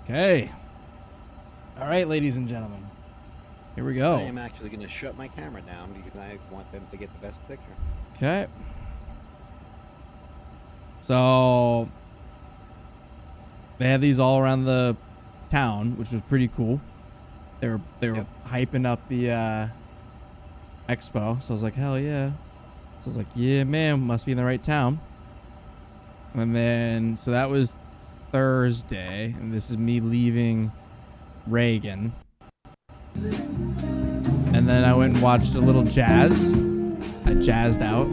Okay. All right, ladies and gentlemen. Here we go. I am actually going to shut my camera down because I want them to get the best picture. Okay. So they had these all around the town, which was pretty cool. They were Yep. hyping up the expo. So I was like, hell yeah. So I was like, yeah, man, must be in the right town. And then, so that was Thursday, and this is me leaving Reagan. And then I went and watched a little jazz. I jazzed out.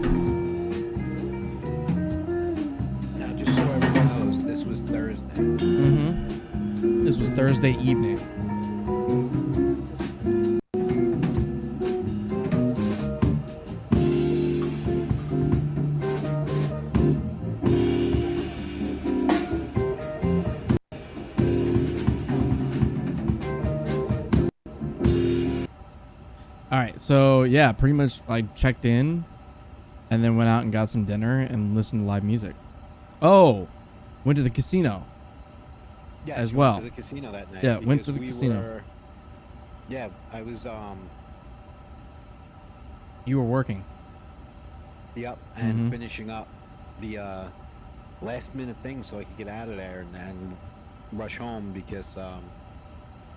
Now, just so everyone knows, this was Thursday. Mm-hmm. This was Thursday evening. All right, so yeah, pretty much like checked in and then went out and got some dinner and listened to live music. Oh, went to the casino. Yes, as you well. Went to the casino that night. Yeah, went to the casino. Yeah, I was. You were working. Yep, and finishing up the last minute thing so I could get out of there and rush home because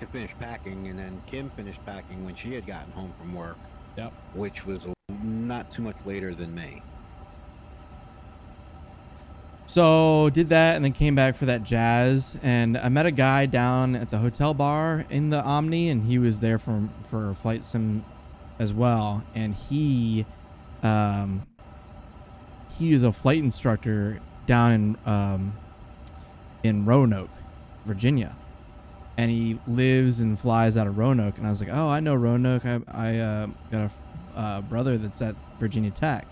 to finish packing, and then Kim finished packing when she had gotten home from work. Yep. Which was not too much later than me. So did that and then came back for that jazz, and I met a guy down at the hotel bar in the Omni, and he was there for Flight Sim as well, and he is a flight instructor down in Roanoke, Virginia, and he lives and flies out of Roanoke. And I was like, oh, I know Roanoke. I got a brother that's at Virginia Tech.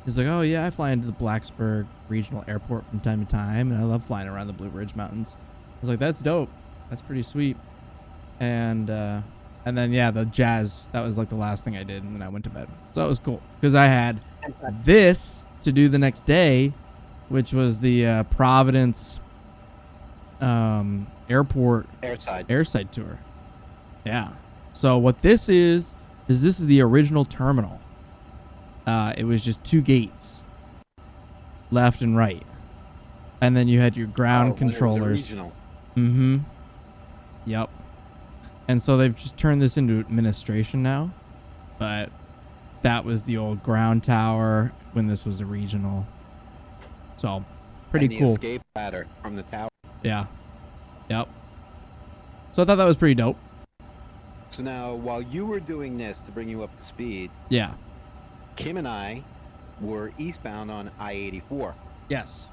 He's like, oh yeah, I fly into the Blacksburg Regional Airport from time to time, and I love flying around the Blue Ridge Mountains. I was like, that's dope. That's pretty sweet. And then yeah, the jazz, that was like the last thing I did, and then I went to bed. So it was cool because I had this to do the next day, which was the Providence airport airside tour. Yeah. So what this is this is the original terminal. It was just two gates, left and right, and then you had your ground controllers. Mm-hmm. Yep. And so they've just turned this into administration now, but that was the old ground tower when this was a regional. So pretty and the cool. Escape ladder from the tower. Yeah. Yep. So I thought that was pretty dope. So now, while you were doing this to bring you up to speed, yeah, Kim and I were eastbound on I-84. Yes.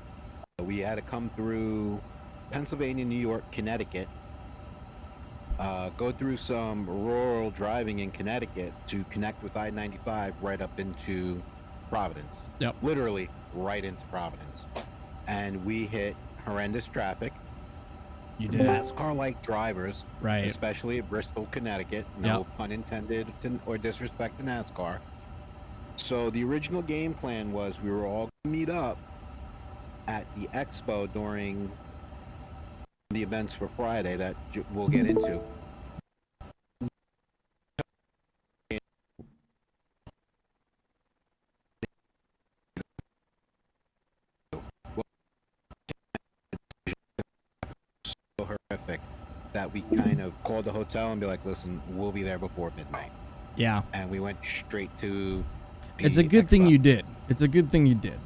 We had to come through Pennsylvania, New York, Connecticut, go through some rural driving in Connecticut to connect with I-95 right up into Providence. Yep. Literally right into Providence. And we hit horrendous traffic. You did. NASCAR-like drivers, right? Especially at Bristol, Connecticut. No pun intended or disrespect to NASCAR. So the original game plan was we were all going to meet up at the expo during the events for Friday that we'll get into. So horrific that we kind of called the hotel and be like, listen, we'll be there before midnight. Yeah. And we went straight to it's a good thing you did. It's a good thing you did.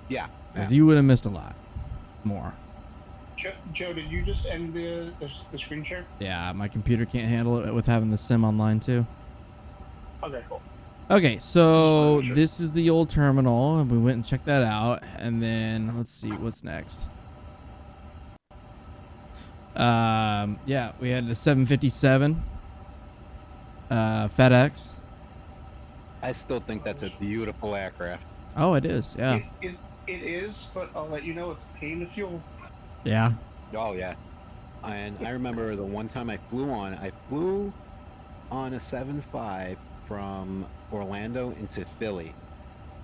Yeah. Because you would have missed a lot more. Joe, did you just end the screen share? Yeah, my computer can't handle it with having the sim online too. Okay, cool. Okay, so this is the old terminal, and we went and checked that out, and then let's see what's next. Yeah, we had the 757 FedEx. I still think that's a beautiful aircraft. Oh, it is. Yeah. It is, but I'll let you know it's a pain to fuel. Yeah. Oh yeah. And I remember the one time I flew on a 7.5 from Orlando into Philly.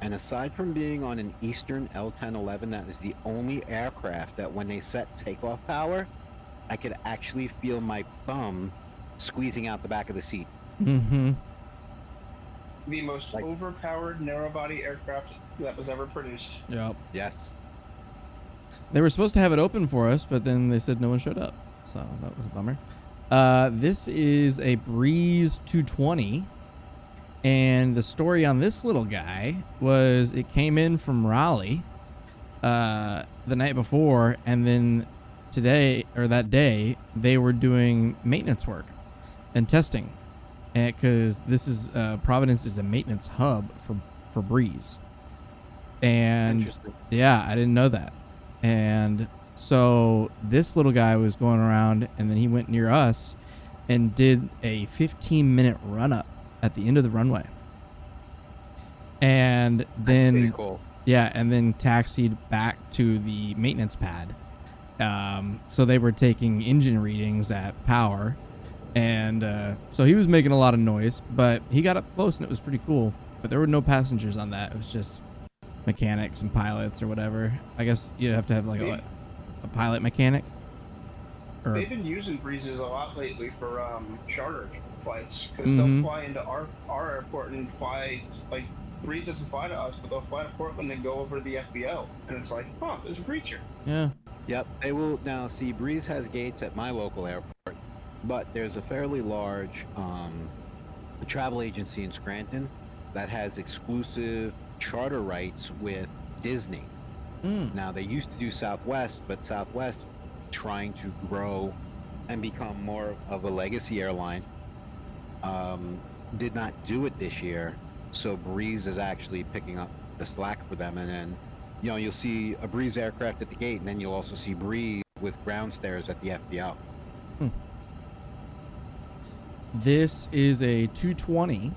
And aside from being on an Eastern L1011, that is the only aircraft that when they set takeoff power I could actually feel my bum squeezing out the back of the seat. Mm-hmm. The most overpowered narrow-body aircraft that was ever produced. Yep. Yes. They were supposed to have it open for us, but then they said no one showed up. So that was a bummer. This is a Breeze 220. And the story on this little guy was it came in from Raleigh the night before, and then today, or that day, they were doing maintenance work and testing. Because this is Providence is a maintenance hub for Breeze. And Interesting. yeah, I didn't know that. And so this little guy was going around, and then he went near us and did a 15-minute run up at the end of the runway. And then Pretty cool. yeah, and then taxied back to the maintenance pad. So they were taking engine readings at power, and so he was making a lot of noise, but he got up close and it was pretty cool. But there were no passengers on that. It was just mechanics and pilots or whatever. I guess you'd have to have like a pilot mechanic. Or, they've been using Breezes a lot lately for charter flights, because Mhm. they'll fly into our airport and fly, like, Breeze doesn't fly to us, but they'll fly to Portland and go over to the FBO, and it's like, oh, there's a Breeze here. yeah. Yep, they will. Now, see, Breeze has gates at my local airport, but there's a fairly large travel agency in Scranton that has exclusive charter rights with Disney. Now, they used to do Southwest, but Southwest, trying to grow and become more of a legacy airline, did not do it this year. So Breeze is actually picking up the slack for them, and then you'll see a Breeze aircraft at the gate, and then you'll also see Breeze with ground stairs at the FBO. This is a 220.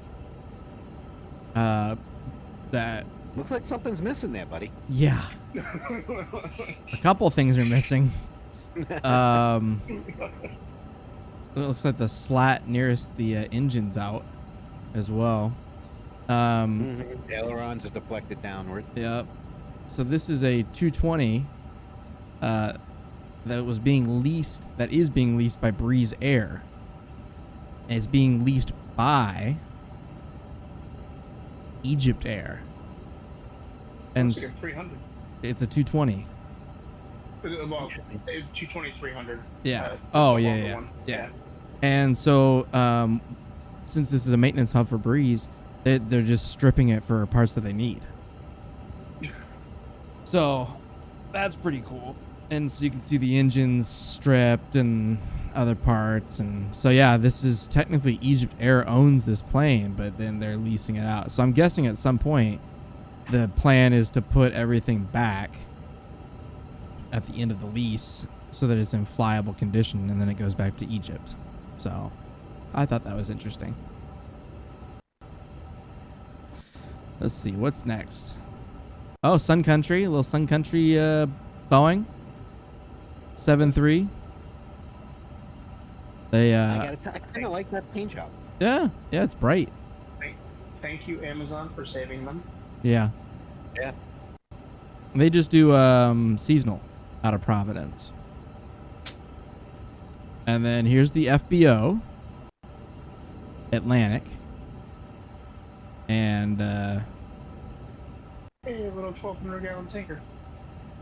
That Looks like something's missing there, buddy. yeah, a couple things are missing. It looks like the slat nearest the engine's out as well. Ailerons are deflected downward. Yep. So this is a 220 that is being leased by Breeze Air. And it's being leased by Egypt Air. And It's like a 300. it's a 220. Well, 220-300. Yeah. The longer one. Yeah. And so, since this is a maintenance hub for Breeze, they're just stripping it for parts that they need. So, that's pretty cool. And so you can see the engines stripped and other parts. And so, yeah, this is technically Egypt Air owns this plane, but then they're leasing it out. So I'm guessing at some point, the plan is to put everything back at the end of the lease so that it's in flyable condition, and then it goes back to Egypt. So I thought that was interesting. Let's see, what's next? Oh, Sun Country, a little Sun Country Boeing 7-3. They I kind of like that paint job. yeah, it's bright. Thank you, Amazon, for saving them. Yeah. Yeah. They just do seasonal out of Providence. And then here's the FBO, Atlantic. And Hey, a little 1,200-gallon tanker.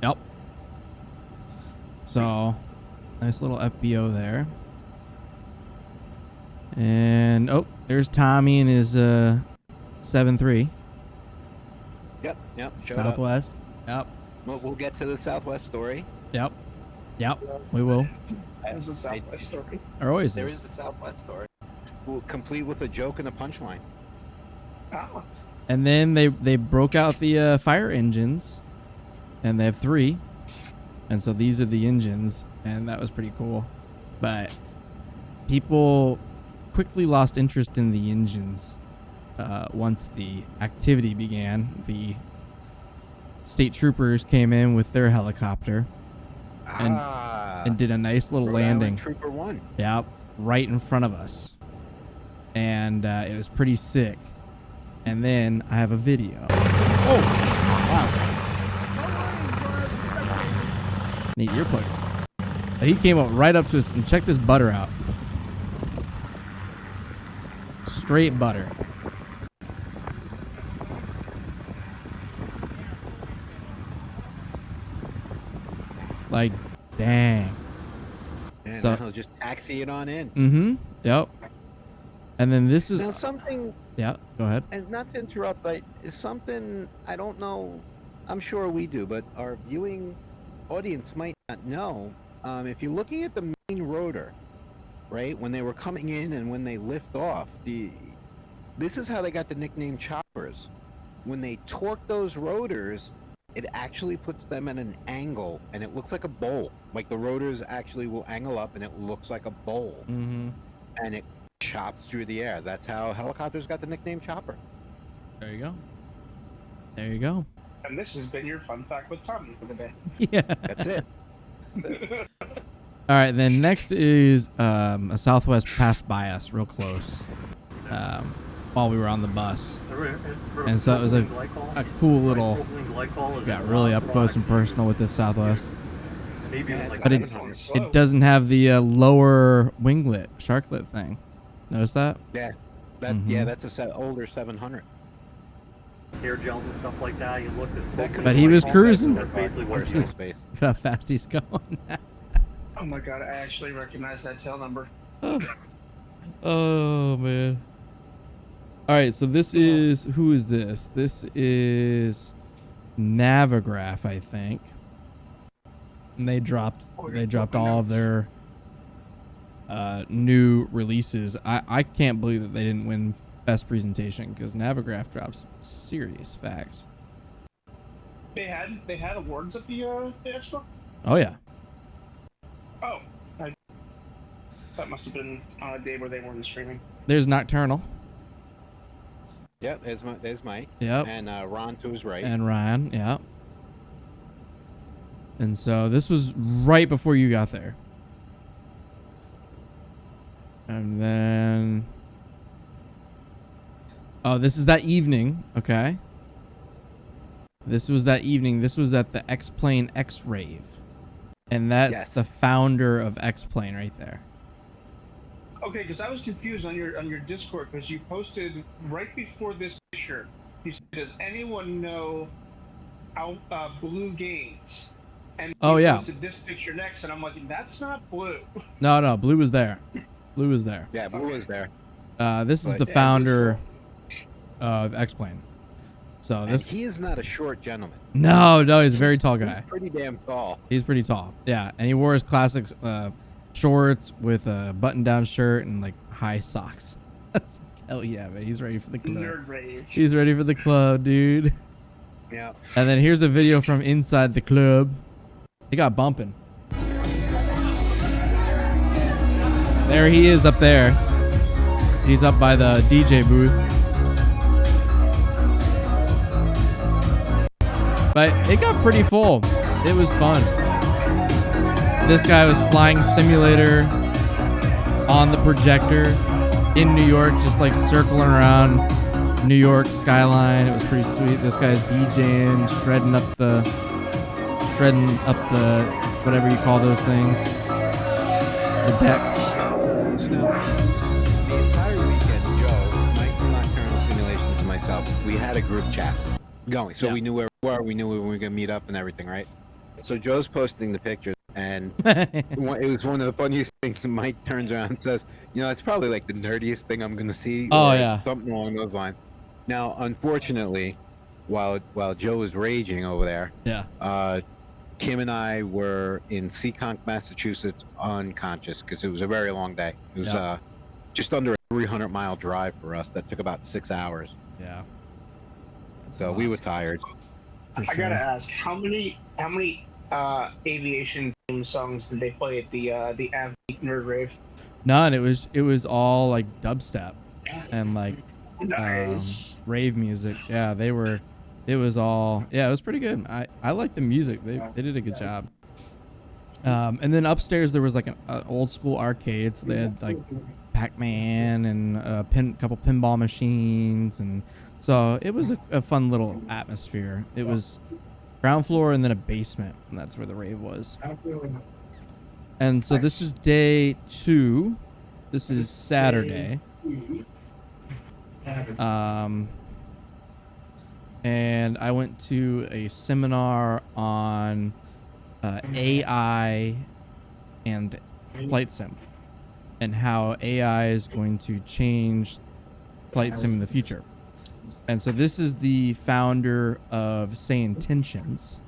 yep. So, nice little FBO there. And oh, there's Tommy and his 7-3. Yep. Showed Southwest. Yep. up. We'll get to the Southwest story. Yep. We will. That's a Southwest story. Or always There is. is the Southwest story. We'll complete with a joke and a punchline. Ah. And then they broke out the fire engines, and they have 3. And so these are the engines, and that was pretty cool. But people quickly lost interest in the engines once the activity began. The state troopers came in with their helicopter and did a nice little Rhode landing. Island Trooper 1. Yep, right in front of us. And it was pretty sick. And then I have a video. Oh, wow. Need earplugs. And he came up right up to us and check this butter out. Straight butter. Like, dang. And So- I'll just taxi it on in. Mm-hmm. Yep. And then this is Now something, yeah, go ahead. and not to interrupt, but is something I don't know. I'm sure we do, but our viewing audience might not know. If you're looking at the main rotor, right, when they were coming in and when they lift off, this is how they got the nickname choppers. When they torque those rotors, it actually puts them at an angle, and it looks like a bowl. Like the rotors actually will angle up, and it looks like a bowl, Mm-hmm. and it chops through the air. That's how helicopters got the nickname chopper. There you go. There you go. And this has been your fun fact with Tommy for the day. Yeah. That's it. All right, then next is a Southwest passed by us real close while we were on the bus. And so it was a cool little, got really up close and personal with this Southwest. But it doesn't have the lower winglet, sharklet thing. Notice that? Yeah, Mhm. that's a older 700. Air gels and stuff like that. You look at. But he was cruising. That's basically where it's Dual at. space. Look how fast he's going. Oh my god, I actually recognize that tail number. Oh man. All right, so this is, who is this? This is Navigraph, I think. And they dropped all of their new releases. I can't believe that they didn't win best presentation, because Navigraph drops some serious facts. They had awards at the expo. Oh yeah. Oh, that must have been on a day where they weren't streaming. There's Nocturnal. Yep, there's Mike. Yep. And Ron to his right. And Ryan, yeah. And so this was right before you got there. And then, oh, this is that evening. Okay. This was that evening. This was at the X-Plane X-Rave. And that's Yes. the founder of X-Plane right there. Okay, because I was confused on your Discord, because you posted right before this picture. You said, "Does anyone know Blue Games?" And Oh, you yeah. posted this picture next, and I'm like, "That's not Blue." No, Blue was there. Blue was there. Yeah, Blue was there. This is But, the yeah, founder of X-Plane. So And this, he is not a short gentleman. no, he's a very tall He's guy. pretty damn tall. He's pretty tall. Yeah, and he wore his classic shorts with a button-down shirt and like high socks. Hell yeah, man! He's ready for the club. Nerd rage. He's ready for the club, dude. Yeah. And then here's a video from inside the club. He got bumping. There he is up there. He's up by the DJ booth. But it got pretty full. It was fun. This guy was flying simulator on the projector in New York, just like circling around New York skyline. It was pretty sweet. This guy's DJing, shredding up the whatever you call those things, the decks. So the entire weekend, Joe, Mike from Nocturnal Simulations, and myself, we had a group chat going. So Yeah. we knew where we were. We knew we were going to meet up and everything, right? So Joe's posting the pictures, and it was one of the funniest things. And Mike turns around and says, "It's probably like the nerdiest thing I'm going to see." Oh, or yeah. something along those lines. Now, unfortunately, while Joe was raging over there, Yeah. Kim and I were in Seekonk, Massachusetts, unconscious because it was a very long day. It was Yeah. just under a 300-mile drive for us. That took about 6 hours. Yeah. So we were tired. For I sure. gotta ask, how many aviation theme songs did they play at the Av Nerd Rave? None. It was all like dubstep and like Nice. rave music. Yeah, they were. It was all. Yeah, it was pretty good. I like the music. They did a good job. And then upstairs there was like an old school arcade. So they had like Pac-Man and a couple pinball machines, and so it was a fun little atmosphere. It was ground floor and then a basement, and that's where the rave was. And so this is day 2. This is Saturday. And I went to a seminar on AI and flight sim, and how AI is going to change flight sim in the future. And so this is the founder of Say Intentions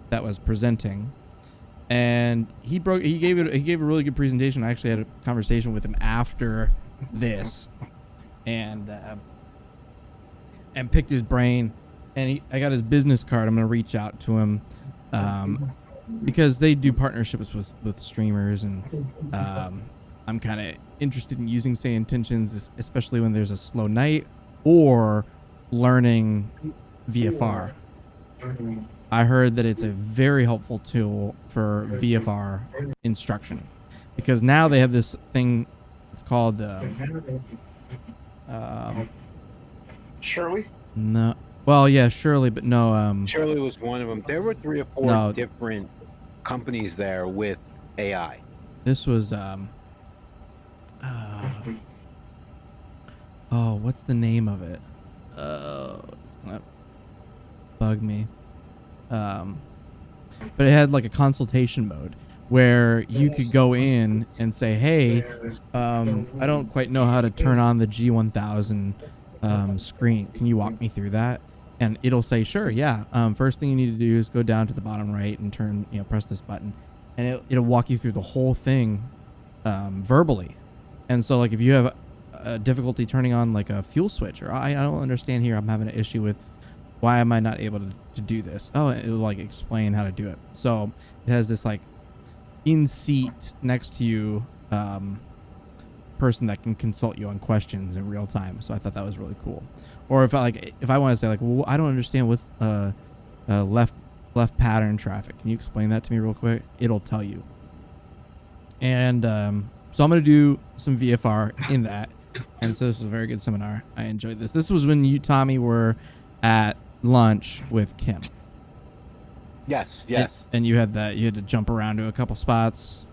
that was presenting, and he gave a really good presentation. I actually had a conversation with him after this, and picked his brain, and I got his business card. I'm gonna reach out to him, because they do partnerships with streamers, and I'm kind of interested in using Say Intentions, especially when there's a slow night or learning VFR. I heard that it's a very helpful tool for VFR instruction, because now they have this thing. It's called Shirley? no. Well, yeah, Shirley, but no. Shirley was one of them. There were 3 or 4 No. different companies there with AI. This was oh, what's the name of it? It's gonna bug me. But it had like a consultation mode where you could go in and say, hey, I don't quite know how to turn on the G1000 screen. Can you walk me through that? And it'll say, sure, yeah. First thing you need to do is go down to the bottom right and press this button, and it'll walk you through the whole thing verbally. And so, like, if you have a difficulty turning on like a fuel switch, or I don't understand here, I'm having an issue with, why am I not able to do this? Oh, it'll like explain how to do it. So it has this like in seat next to you person that can consult you on questions in real time. So I thought that was really cool. Or if I want to say like, well, I don't understand what's left pattern traffic. Can you explain that to me real quick? It'll tell you. And so I'm gonna do some VFR in that. And so this was a very good seminar. I enjoyed this. This was when you, Tommy, were at lunch with Kim. Yes. And you had to jump around to a couple spots.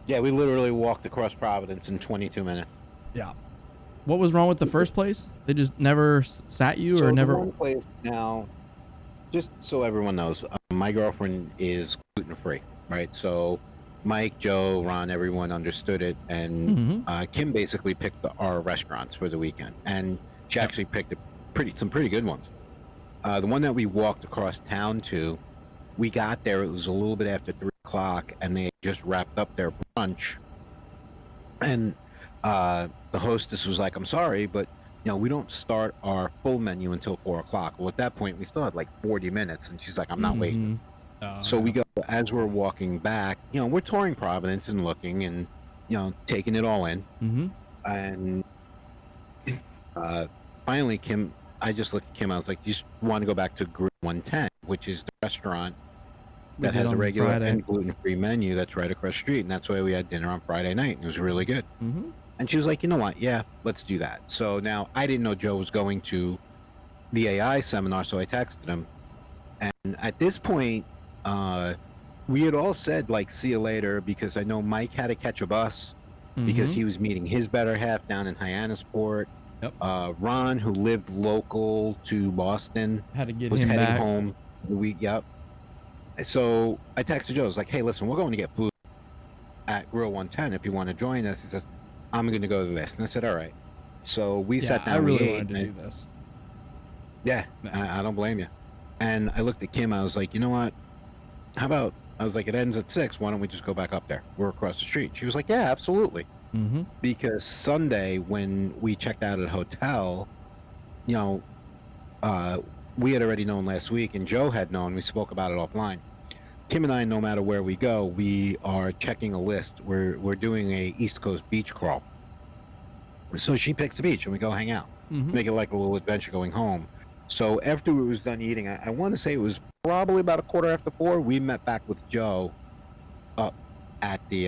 Yeah, we literally walked across Providence in 22 minutes. Yeah. What was wrong with the first place? They just never sat you, or never? The one place now, just so everyone knows, my girlfriend is gluten-free, right? So Mike, Joe, Ron, everyone understood it, and Kim basically picked our restaurants for the weekend, and she actually picked some pretty good ones. The one that we walked across town to, we got there, it was a little bit after 3 o'clock, and they just wrapped up their brunch, and the hostess was like, I'm sorry, but we don't start our full menu until 4 o'clock. Well, at that point we still had like 40 minutes, and she's like, I'm not waiting. So we go, as we're walking back, we're touring Providence and looking and taking it all in. And finally Kim, I just looked at Kim, I was like, do you want to go back to Grill 110, which is the restaurant that has a regular and gluten-free menu that's right across the street, and that's why we had dinner on Friday night, and it was really good. And she was like, you know what, yeah, let's do that. So now I didn't know Joe was going to the AI seminar, so I texted him, and at this point we had all said like, see you later, because I know Mike had to catch a bus because he was meeting his better half down in Hyannisport. Ron, who lived local to Boston, was heading back home the week. So I texted Joe. I was like, hey, listen, we're going to get food at Grill 110 if you want to join us. He says, I'm going to go to this. And I said, all right. So we sat down. I really wanted to do this. Yeah, I don't blame you. And I looked at Kim. I was like, you know what? How about, I was like, it ends at 6. Why don't we just go back up there? We're across the street. She was like, yeah, absolutely. Because Sunday, when we checked out at a hotel, we had already known last week, and Joe had known. We spoke about it offline. Kim and I, no matter where we go, we are checking a list. We're doing a East Coast beach crawl. So she picks a beach, and we go hang out. Make it like a little adventure going home. So after we was done eating, I want to say it was probably about 4:15, we met back with Joe up at the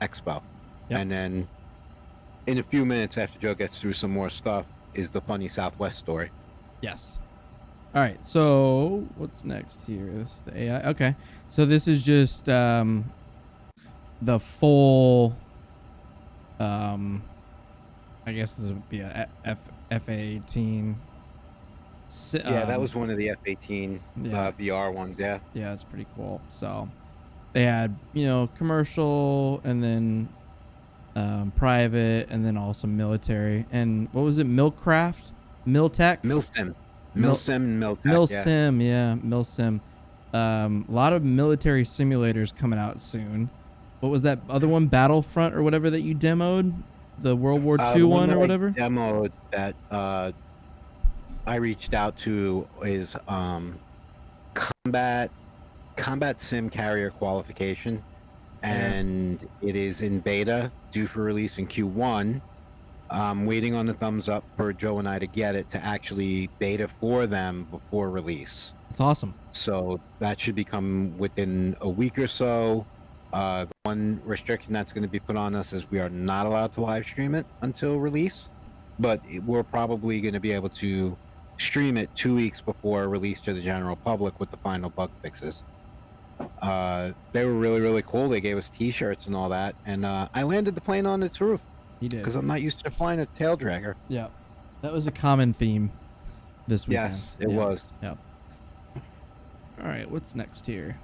expo. And then in a few minutes after Joe gets through some more stuff is the funny Southwest story. Yes. All right. So what's next here? This is the AI. Okay. So this is just the full, I guess this would be a F-18. Yeah, that was one of the F-18 yeah. VR ones. Yeah. Yeah, it's pretty cool. So they had, commercial and then private and then also military. And what was it? Milcraft? Miltech? Milsim. Mil- Milsim and Miltech. Milsim, yeah, Milsim. A lot of military simulators coming out soon. What was that other one? Battlefront or whatever that you demoed? The World War II one or whatever? Demoed that I reached out to is combat sim carrier qualification, and it is in beta, due for release in Q1. I'm waiting on the thumbs up for Joe and I to get it to actually beta for them before release. It's awesome. So that should become within a week or so. The one restriction that's going to be put on us is we are not allowed to live stream it until release, but we're probably going to be able to stream it 2 weeks before release to the general public with the final bug fixes. They were really, really cool. They gave us t-shirts and all that, and I landed the plane on its roof. He did. Because I'm not used to flying a tail dragger. Yeah. That was a common theme this weekend. Yes, it was. Yep. All right, what's next here?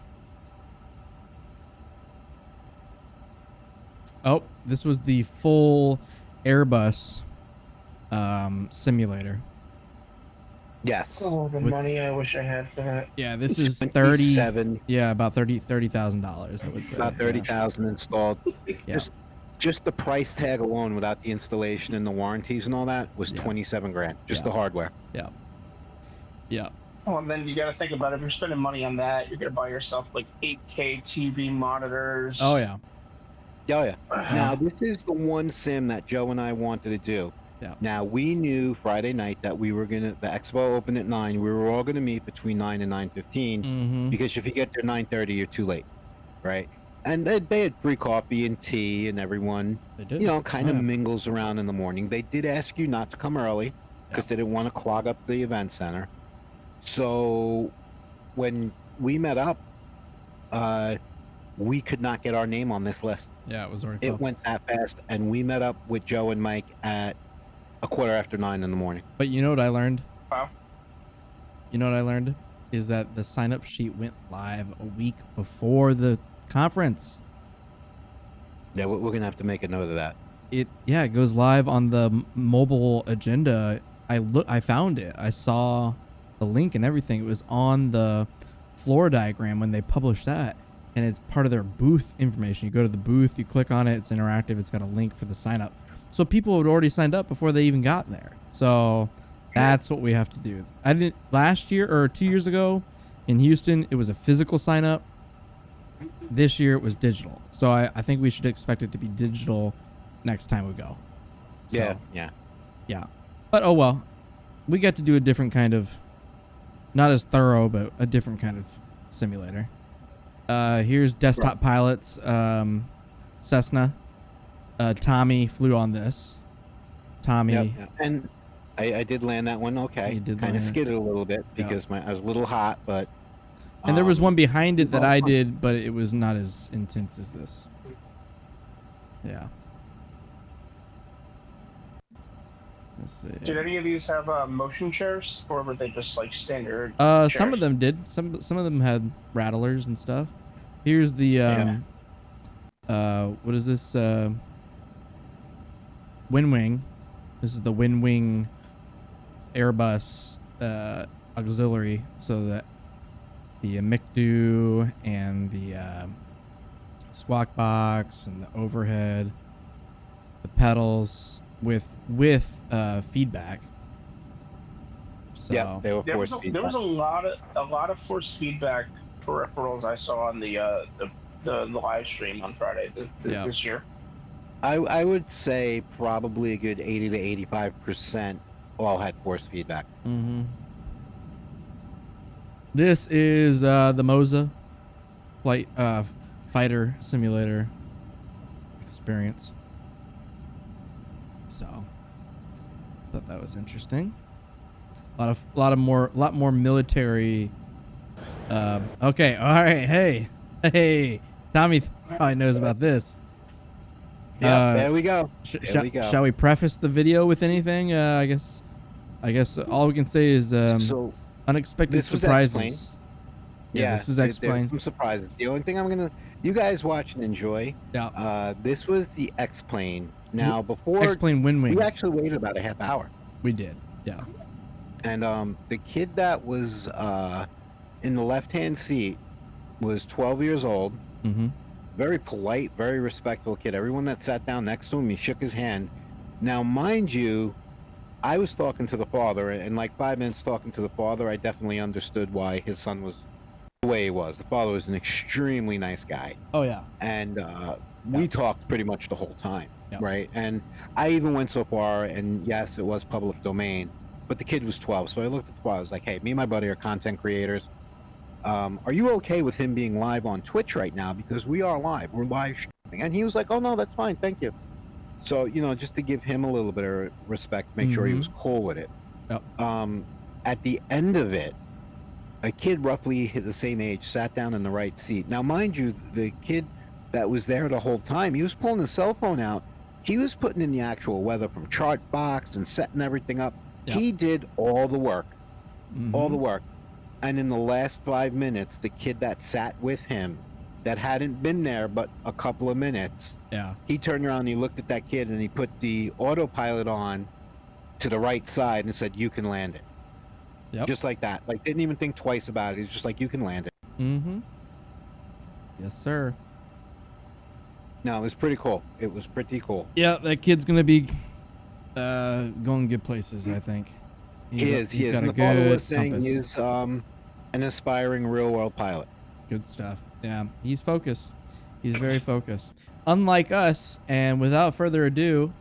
Oh, this was the full Airbus simulator. Yes. Oh, the money I wish I had for that. Yeah, this is 27. Yeah, about $30,000, I would say. About 30,000 installed. Yeah. Just the price tag alone, without the installation and the warranties and all that, was 27 grand. Just the hardware. Yeah. Yeah. Oh, and then you got to think about it. If you're spending money on that, you're going to buy yourself like 8K TV monitors. Oh yeah. Oh yeah. Now this is the one sim that Joe and I wanted to do. Yeah. Now we knew Friday night that the expo opened at 9. We were all gonna meet between 9 and 9:15 Mm-hmm. because if you get there 9:30, you're too late, right? And they had free coffee and tea, and everyone, They did. kind of mingles around in the morning. They did ask you not to come early because they didn't want to clog up the event center. So when we met up, we could not get our name on this list. Yeah, it was already It full. went that fast, and we met up with Joe and Mike at 9:15 in the morning. But you know what I learned? Wow. You know what I learned? Is that the sign-up sheet went live a week before the conference. Yeah, we're gonna have to make a note of that. It goes live on the mobile agenda. I found it. I saw the link and everything. It was on the floor diagram when they published that, and it's part of their booth information. You go to the booth, you click on it, it's interactive, it's got a link for the sign up. So people had already signed up before they even got there. So that's what we have to do. I didn't last year or 2 years ago in Houston, it was a physical sign up. This year it was digital. So I think we should expect it to be digital next time we go. So, Yeah. But oh well. We got to do a different kind of, not as thorough, but a different kind of simulator. Here's desktop pilots. Cessna. Tommy flew on this. Tommy. Yep. And I did land that one okay. You did kind land of it. skidded a little bit because I was a little hot, but And there was one behind it that I did, but it was not as intense as this. Yeah. Let's see. Did any of these have motion chairs, or were they just like standard? Some chairs? of them did. Some of them had rattlers and stuff. Here's the what is this? WinWing. This is the WinWing Airbus auxiliary, so that the MICDU and the squawk box and the overhead, the pedals with feedback. So yeah, they were There was forced a, there was a lot of force feedback peripherals I saw on the live stream on Friday this year. I would say probably a good 80 to 85% all had force feedback. Mm-hmm. This is the Moza flight fighter simulator experience. So thought that was interesting. A lot more military. Okay, all right, hey, Tommy probably knows about this. Yeah, there we go. There we go. Shall we preface the video with anything? I guess all we can say is So unexpected this was surprises. X-Plane. Yeah, this is there's X-Plane. some surprises. The only thing you guys watch and enjoy. Yeah. This was the X-Plane. Now before X-Plane Wing. we actually waited about a half hour. We did. Yeah. And the kid that was in the left-hand seat was 12 years old. Mm-hmm. Very polite, very respectful kid. Everyone that sat down next to him, he shook his hand. Now, mind you, I was talking to the father, and like 5 minutes talking to the father, I definitely understood why his son was the way he was. The father was an extremely nice guy. Oh, yeah. And we talked pretty much the whole time, yeah. right? And I even went so far, and yes, it was public domain, but the kid was 12. So I looked at the father, I was like, hey, me and my buddy are content creators. Are you okay with him being live on Twitch right now? Because we are live. We're live streaming. And he was like, oh, no, that's fine. Thank you. So, just to give him a little bit of respect, make sure he was cool with it. Yep. At the end of it, a kid roughly the same age sat down in the right seat. Now, mind you, the kid that was there the whole time, he was pulling his cell phone out. He was putting in the actual weather from Chartbox and setting everything up. Yep. He did all the work. All the work. And in the last 5 minutes, the kid that sat with him that hadn't been there but a couple of minutes, he turned around and he looked at that kid and he put the autopilot on to the right side and said, you can land it. Yep. Just like that. Like, didn't even think twice about it. He's just like, you can land it. Mm-hmm. Yes, sir. No, it was pretty cool. It was pretty cool. Yeah, that kid's going to be going good places, I think. He is. And the father was saying he's an aspiring real-world pilot. Good stuff. Yeah, he's focused. He's very focused. Unlike us, and without further ado,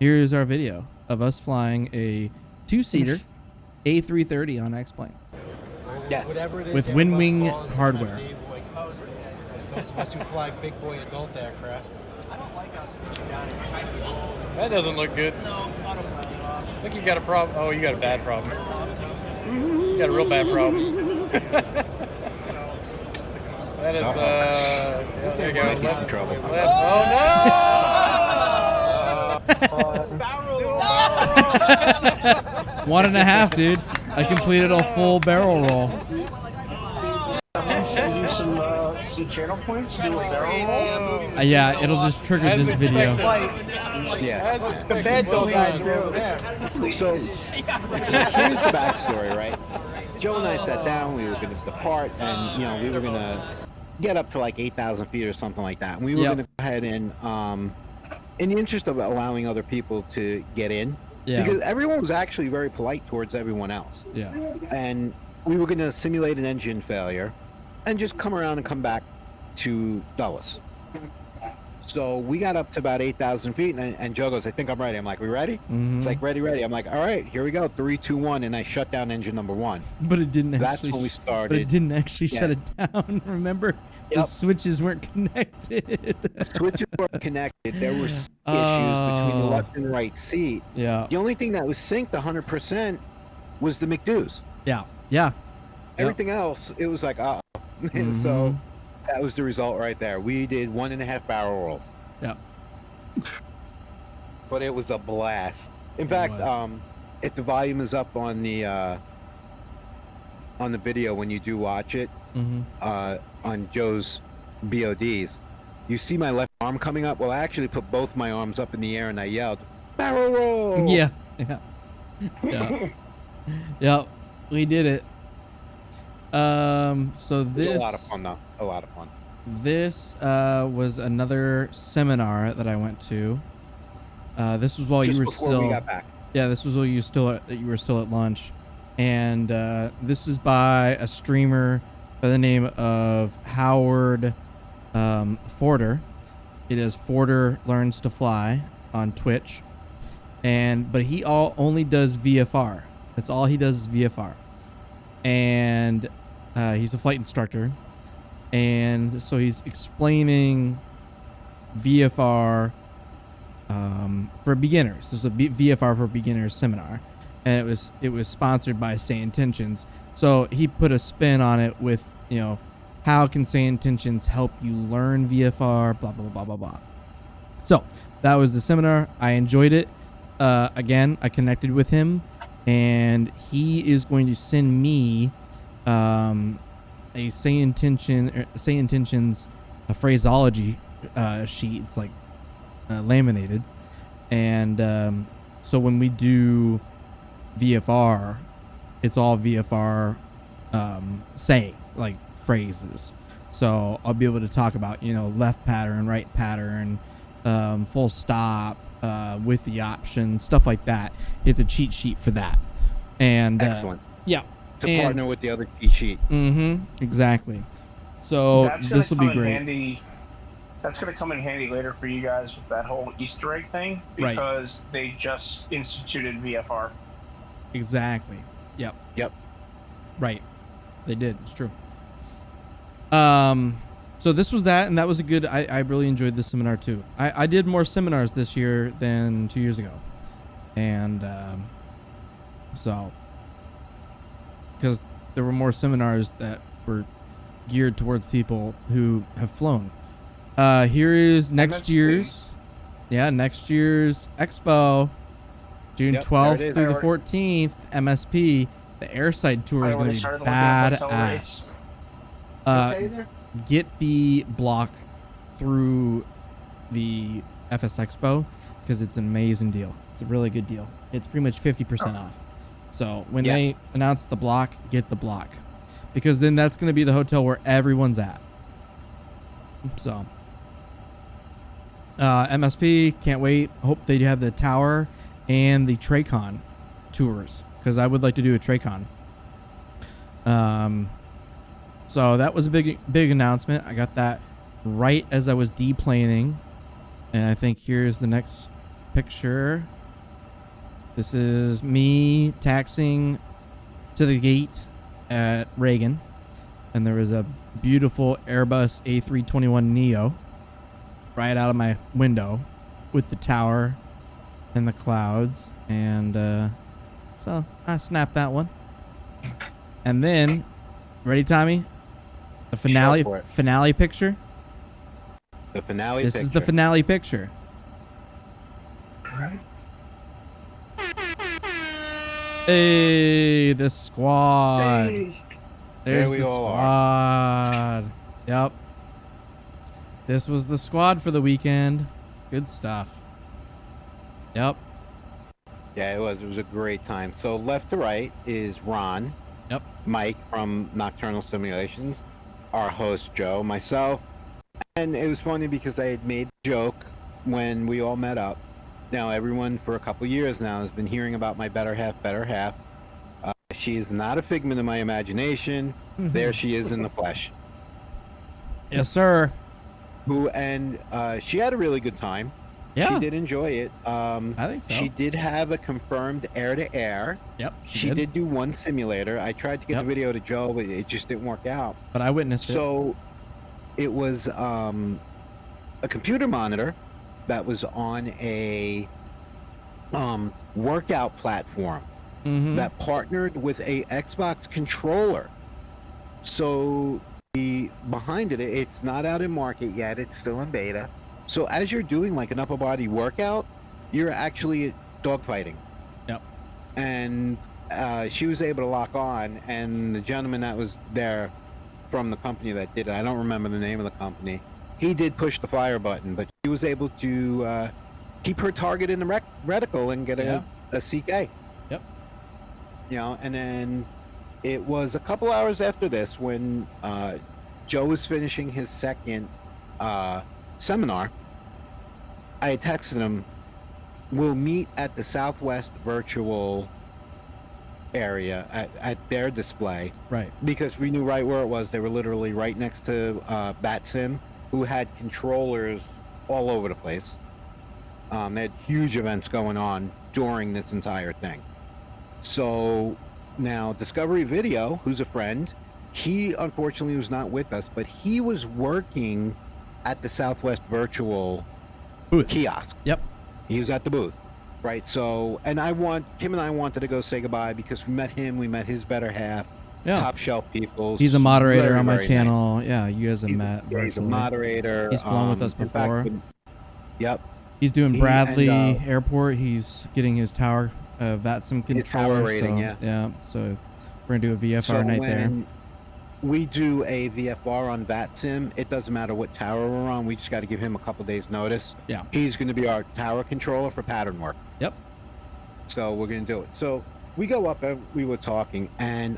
here's our video of us flying a two-seater A330 on X-Plane. Yes. With Wing hardware. Those of us who fly big boy adult aircraft. I don't like how it's pushing down here. That doesn't look good. No, I don't like I think you got a problem. Oh, you got a bad problem. You got a real bad problem. That is, there you go. Might be some trouble. Left. Oh, no! 1.5, dude. I completed a full barrel roll. Send you some channel points to do a barrel roll. Yeah, it'll just trigger this video. Yeah. The bad dog guys are over there. So here's the backstory, right? Joe and I sat down. We were going to depart, and we were going to get up to like 8,000 feet or something like that. And we were going to go ahead and, in the interest of allowing other people to get in, because everyone was actually very polite towards everyone else. Yeah. And we were going to simulate an engine failure and just come around and come back to Dulles. So we got up to about 8,000 feet, and Joe goes, I think I'm ready. I'm like, we ready? Mm-hmm. It's like, ready. I'm like, all right, here we go. 3, 2, 1, and I shut down engine number 1. But it didn't That's actually. when we started. But it didn't actually shut it down. Remember, the switches weren't connected. The switches weren't connected. There were issues between the left and right seat. Yeah. The only thing that was synced 100% was the McDo's. Yeah. Yeah. Everything else, it was like, And so that was the result right there. We did 1.5 barrel roll. Yeah. But it was a blast. In fact, if the volume is up on the video when you do watch it, on Joe's BODs, you see my left arm coming up. Well, I actually put both my arms up in the air and I yelled, barrel roll! Yeah. Yeah, we did it. So this It was a lot of fun, though. A lot of fun. This was another seminar that I went to. This was while Just you were before still. we got back. Yeah, this was while you were still at lunch, and this is by a streamer by the name of Howard Forder. It is Forder Learns to Fly on Twitch, but he only does VFR. That's all he does is VFR, and he's a flight instructor. And so he's explaining VFR for beginners. This is a VFR for beginners seminar, and it was sponsored by Say Intentions. So he put a spin on it with how can Say Intentions help you learn VFR, blah, blah, blah, blah, blah. So that was the seminar. I enjoyed it. Again, I connected with him, and he is going to send me a Say Intentions a phraseology sheet. It's like laminated, and so when we do VFR, it's all VFR say, like phrases. So I'll be able to talk about, left pattern, right pattern, full stop, with the option, stuff like that. It's a cheat sheet for that. And Excellent. Yeah. To partner with the other cheat sheet. Exactly. So this will be great. Handy. That's going to come in handy later for you guys with that whole Easter egg thing, because they just instituted VFR. Exactly. Yep. Right. They did. It's true. So this was that, and that was a good, I really enjoyed this seminar too. I did more seminars this year than 2 years ago. And so, because there were more seminars that were geared towards people who have flown. Here is next year's expo, June 12th through the 14th, MSP. The airside tour is going to be badass. Get the block through the FS Expo because it's an amazing deal. It's a really good deal. It's pretty much 50% off. So when they announce the block, get the block, because then that's going to be the hotel where everyone's at. So MSP, can't wait. Hope they have the tower and the Tracon tours, because I would like to do a Tracon. So that was a big announcement. I got that right as I was deplaning, and I think here's the next picture. This is me taxiing to the gate at Reagan, and there was a beautiful Airbus A321neo right out of my window with the tower and the clouds, and so I snapped that one. And then, ready, Tommy? The finale picture. The finale picture. This is the finale picture. Hey, the squad. Hey. There's the squad. Yep. This was the squad for the weekend. Good stuff. Yep. Yeah, it was a great time. So left to right is Ron. Yep. Mike from Nocturnal Simulations, our host Joe, myself, and it was funny because I had made the joke when we all met up. Now everyone for a couple years now has been hearing about my better half. She is not a figment of my imagination. There she is in the flesh. Yes, sir. She had a really good time. Yeah. She did enjoy it. I think so. She did have a confirmed air-to-air. Yep. She did do one simulator. I tried to get the video to Joe, but it just didn't work out. But I witnessed it. So it was a computer monitor that was on a workout platform that partnered with a Xbox controller. So behind it, it's not out in market yet. It's still in beta. So as you're doing like an upper body workout, you're actually dogfighting. Yep. And she was able to lock on, and the gentleman that was there from the company that did it, I don't remember the name of the company, he did push the fire button, but she was able to keep her target in the reticle and get a CK. Yep. And then it was a couple hours after this when Joe was finishing his second seminar. I had texted him, we'll meet at the Southwest virtual area at their display. Right. Because we knew right where it was. They were literally right next to BatSim, who had controllers all over the place. They had huge events going on during this entire thing. So now Discovery Video, who's a friend, he unfortunately was not with us, but he was working at the Southwest virtual booth kiosk. Yep. He was at the booth. Right. So, and Kim and I wanted to go say goodbye because we met him, we met his better half. Yeah. top shelf people. He's a moderator Very, on my very channel. Yeah, you guys have met Yeah, he's a virtually. moderator. He's flown with us in fact, before. Yep. He's doing He- Bradley and, Airport. He's getting his tower VATSIM controller. His tower rating, so, yeah. So we're gonna do a VFR So night there. when we do a VFR on VATSIM, it doesn't matter what tower we're on. We just got to give him a couple days notice. Yeah. He's going to be our tower controller for pattern work. Yep. So we're going to do it. So we go up and we were talking, and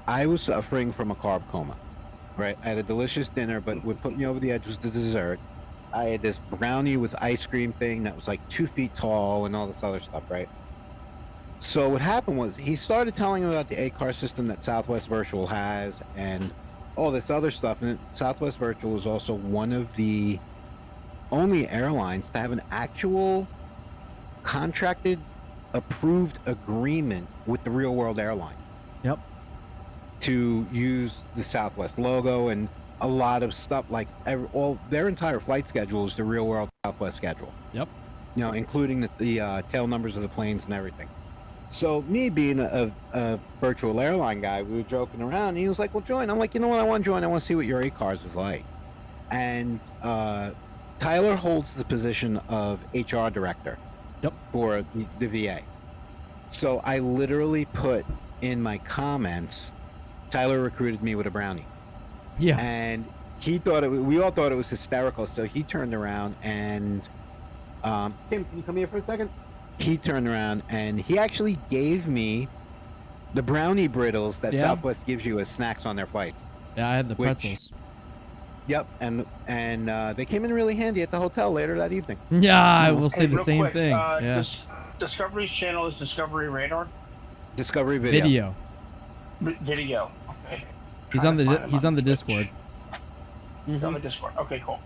I was suffering from a carb coma. Right. I had a delicious dinner, but what put me over the edge was the dessert. I had this brownie with ice cream thing that was like 2 feet tall and all this other stuff, right? So what happened was he started telling me about the ACAR system that Southwest Virtual has and all this other stuff. And Southwest Virtual is also one of the only airlines to have an actual contracted, approved agreement with the real world airline. Yep. To use the Southwest logo and a lot of stuff, like all their entire flight schedule is the real world Southwest schedule. Yep. You know, including the tail numbers of the planes and everything. So me being a virtual airline guy, we were joking around. And he was like, "Well, join." I'm like, "You know what? I want to join. I want to see what your ACARS is like." And Tyler holds the position of HR director. Yep. For the VA. So I literally put in my comments, Tyler recruited me with a brownie. Yeah. And he thought we all thought it was hysterical. So he turned around and, Tim, can you come here for a second? He turned around and he actually gave me the brownie brittles that Southwest gives you as snacks on their flights. Yeah, I had the pretzels. Yep, and they came in really handy at the hotel later that evening. Yeah, I will say Hey, the real same quick, thing. Yeah. Discovery's channel is Discovery Radar. Discovery video. Video. Okay. He's on the Discord. He's on the Discord. Okay, cool.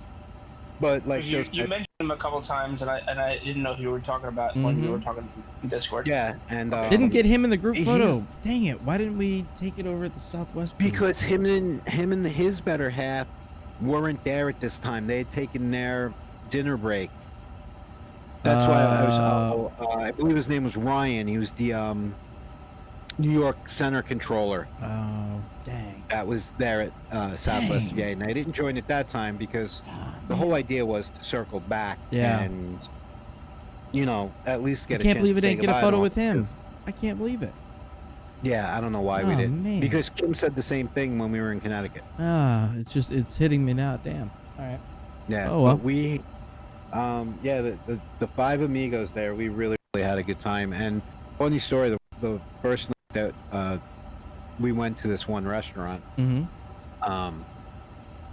But like you mentioned him a couple times, and I didn't know who you were talking about when you were talking in Discord. Yeah, and didn't get him in the group photo. Dang it! Why didn't we take it over at the Southwest? Because him and his better half weren't there at this time. They had taken their dinner break. That's why I was. I believe his name was Ryan. He was the New York Center controller. Oh, dang. That was there at Southwest VA, and I didn't join at that time because the whole idea was to circle back and, you know, at least get. I can't believe it didn't get a photo with him. I can't believe it. Yeah, I don't know why we didn't. Man. Because Kim said the same thing when we were in Connecticut. It's hitting me now. Damn. All right. Yeah. Oh well. But we, the five amigos there, we really had a good time. And funny story, the first night that we went to this one restaurant,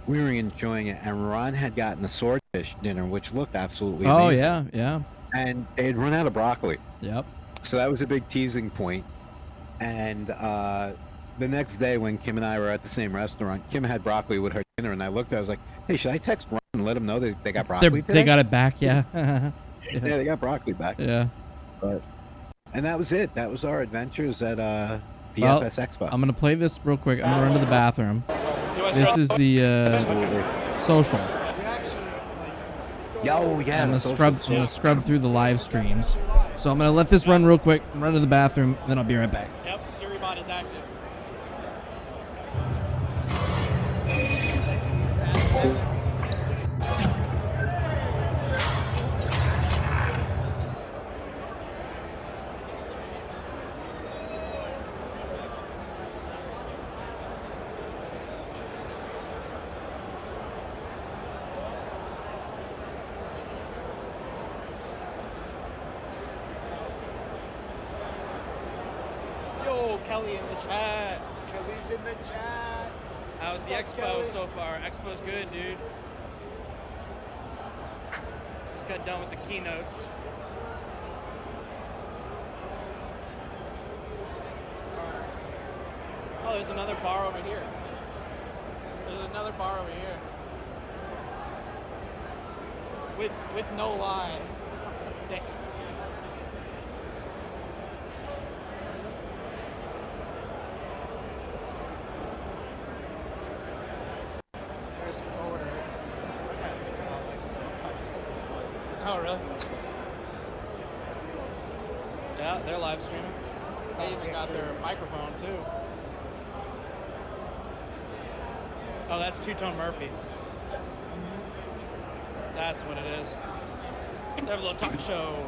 we were enjoying it, and Ron had gotten the swordfish dinner, which looked absolutely amazing. Oh yeah. And they had run out of broccoli. Yep. So that was a big teasing point. And the next day when Kim and I were at the same restaurant, Kim had broccoli with her dinner, and I looked, I was like, "Hey, should I text Ron and let him know they got broccoli today?" They got it back, yeah. Yeah, they got broccoli back. Yeah. And that was it. That was our adventures at the FS Expo. I'm gonna play this real quick. I'm gonna run to the bathroom. This is the social. Yo, yeah. I'm gonna scrub through the live streams. So I'm gonna let this run real quick, run to the bathroom, and then I'll be right back. Yep, Suribot is active. Kelly in the chat. Kelly's in the chat. How's the expo so far? Expo's good, dude. Just got done with the keynotes. Oh, there's another bar over here. There's another bar over here. With no line. Dang. Oh, really? Yeah, they're live streaming. They even got their microphone, too. Oh, that's Two-Tone Murphy. That's what it is. They have a little talk show.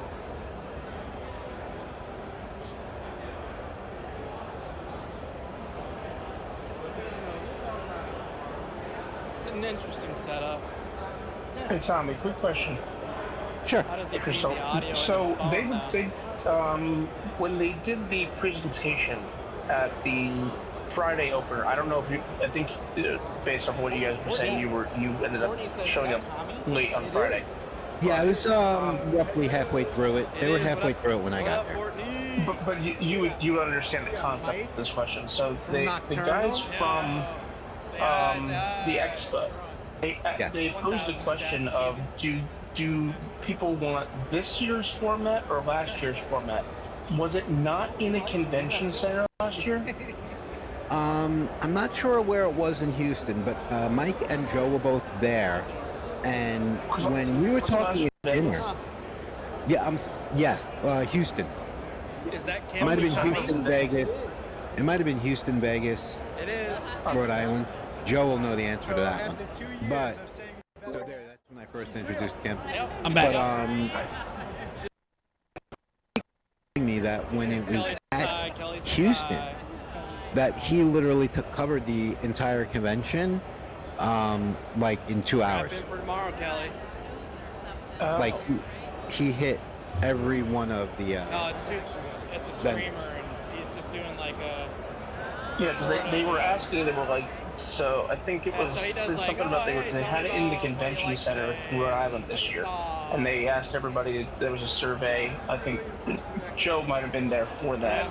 It's an interesting setup. Hey Tommy, quick question. Sure. How does he Okay, feed the audio so into the phone now? when they did the presentation at the Friday opener, I don't know if I think based off of what you guys were saying, you ended up showing up late on Friday. Yeah, I was roughly halfway through it. They were halfway through it when I got there. But you would understand the concept of this question. So the guys from the expo, they posed a question of do people want this year's format or last year's format? Was it not in a convention center last year? I'm not sure where it was in Houston, but Mike and Joe were both there, and when we were talking at dinner, Houston. Is that It might have been Houston, Vegas. It might have been Houston, Vegas. It is. Rhode Island. Joe will know the answer to that one. But so there, that's when I first introduced him. I'm back. But me that when it was at Houston, that he literally covered the entire convention, like in 2 hours. For tomorrow, Kelly. Like he hit every one of the. No, it's a streamer, and he's just doing like a. Yeah, because they were asking, they were like, so I think it was there's something about they had it in the convention center in Rhode Island this year, and they asked everybody. There was a survey. I think Joe might have been there for that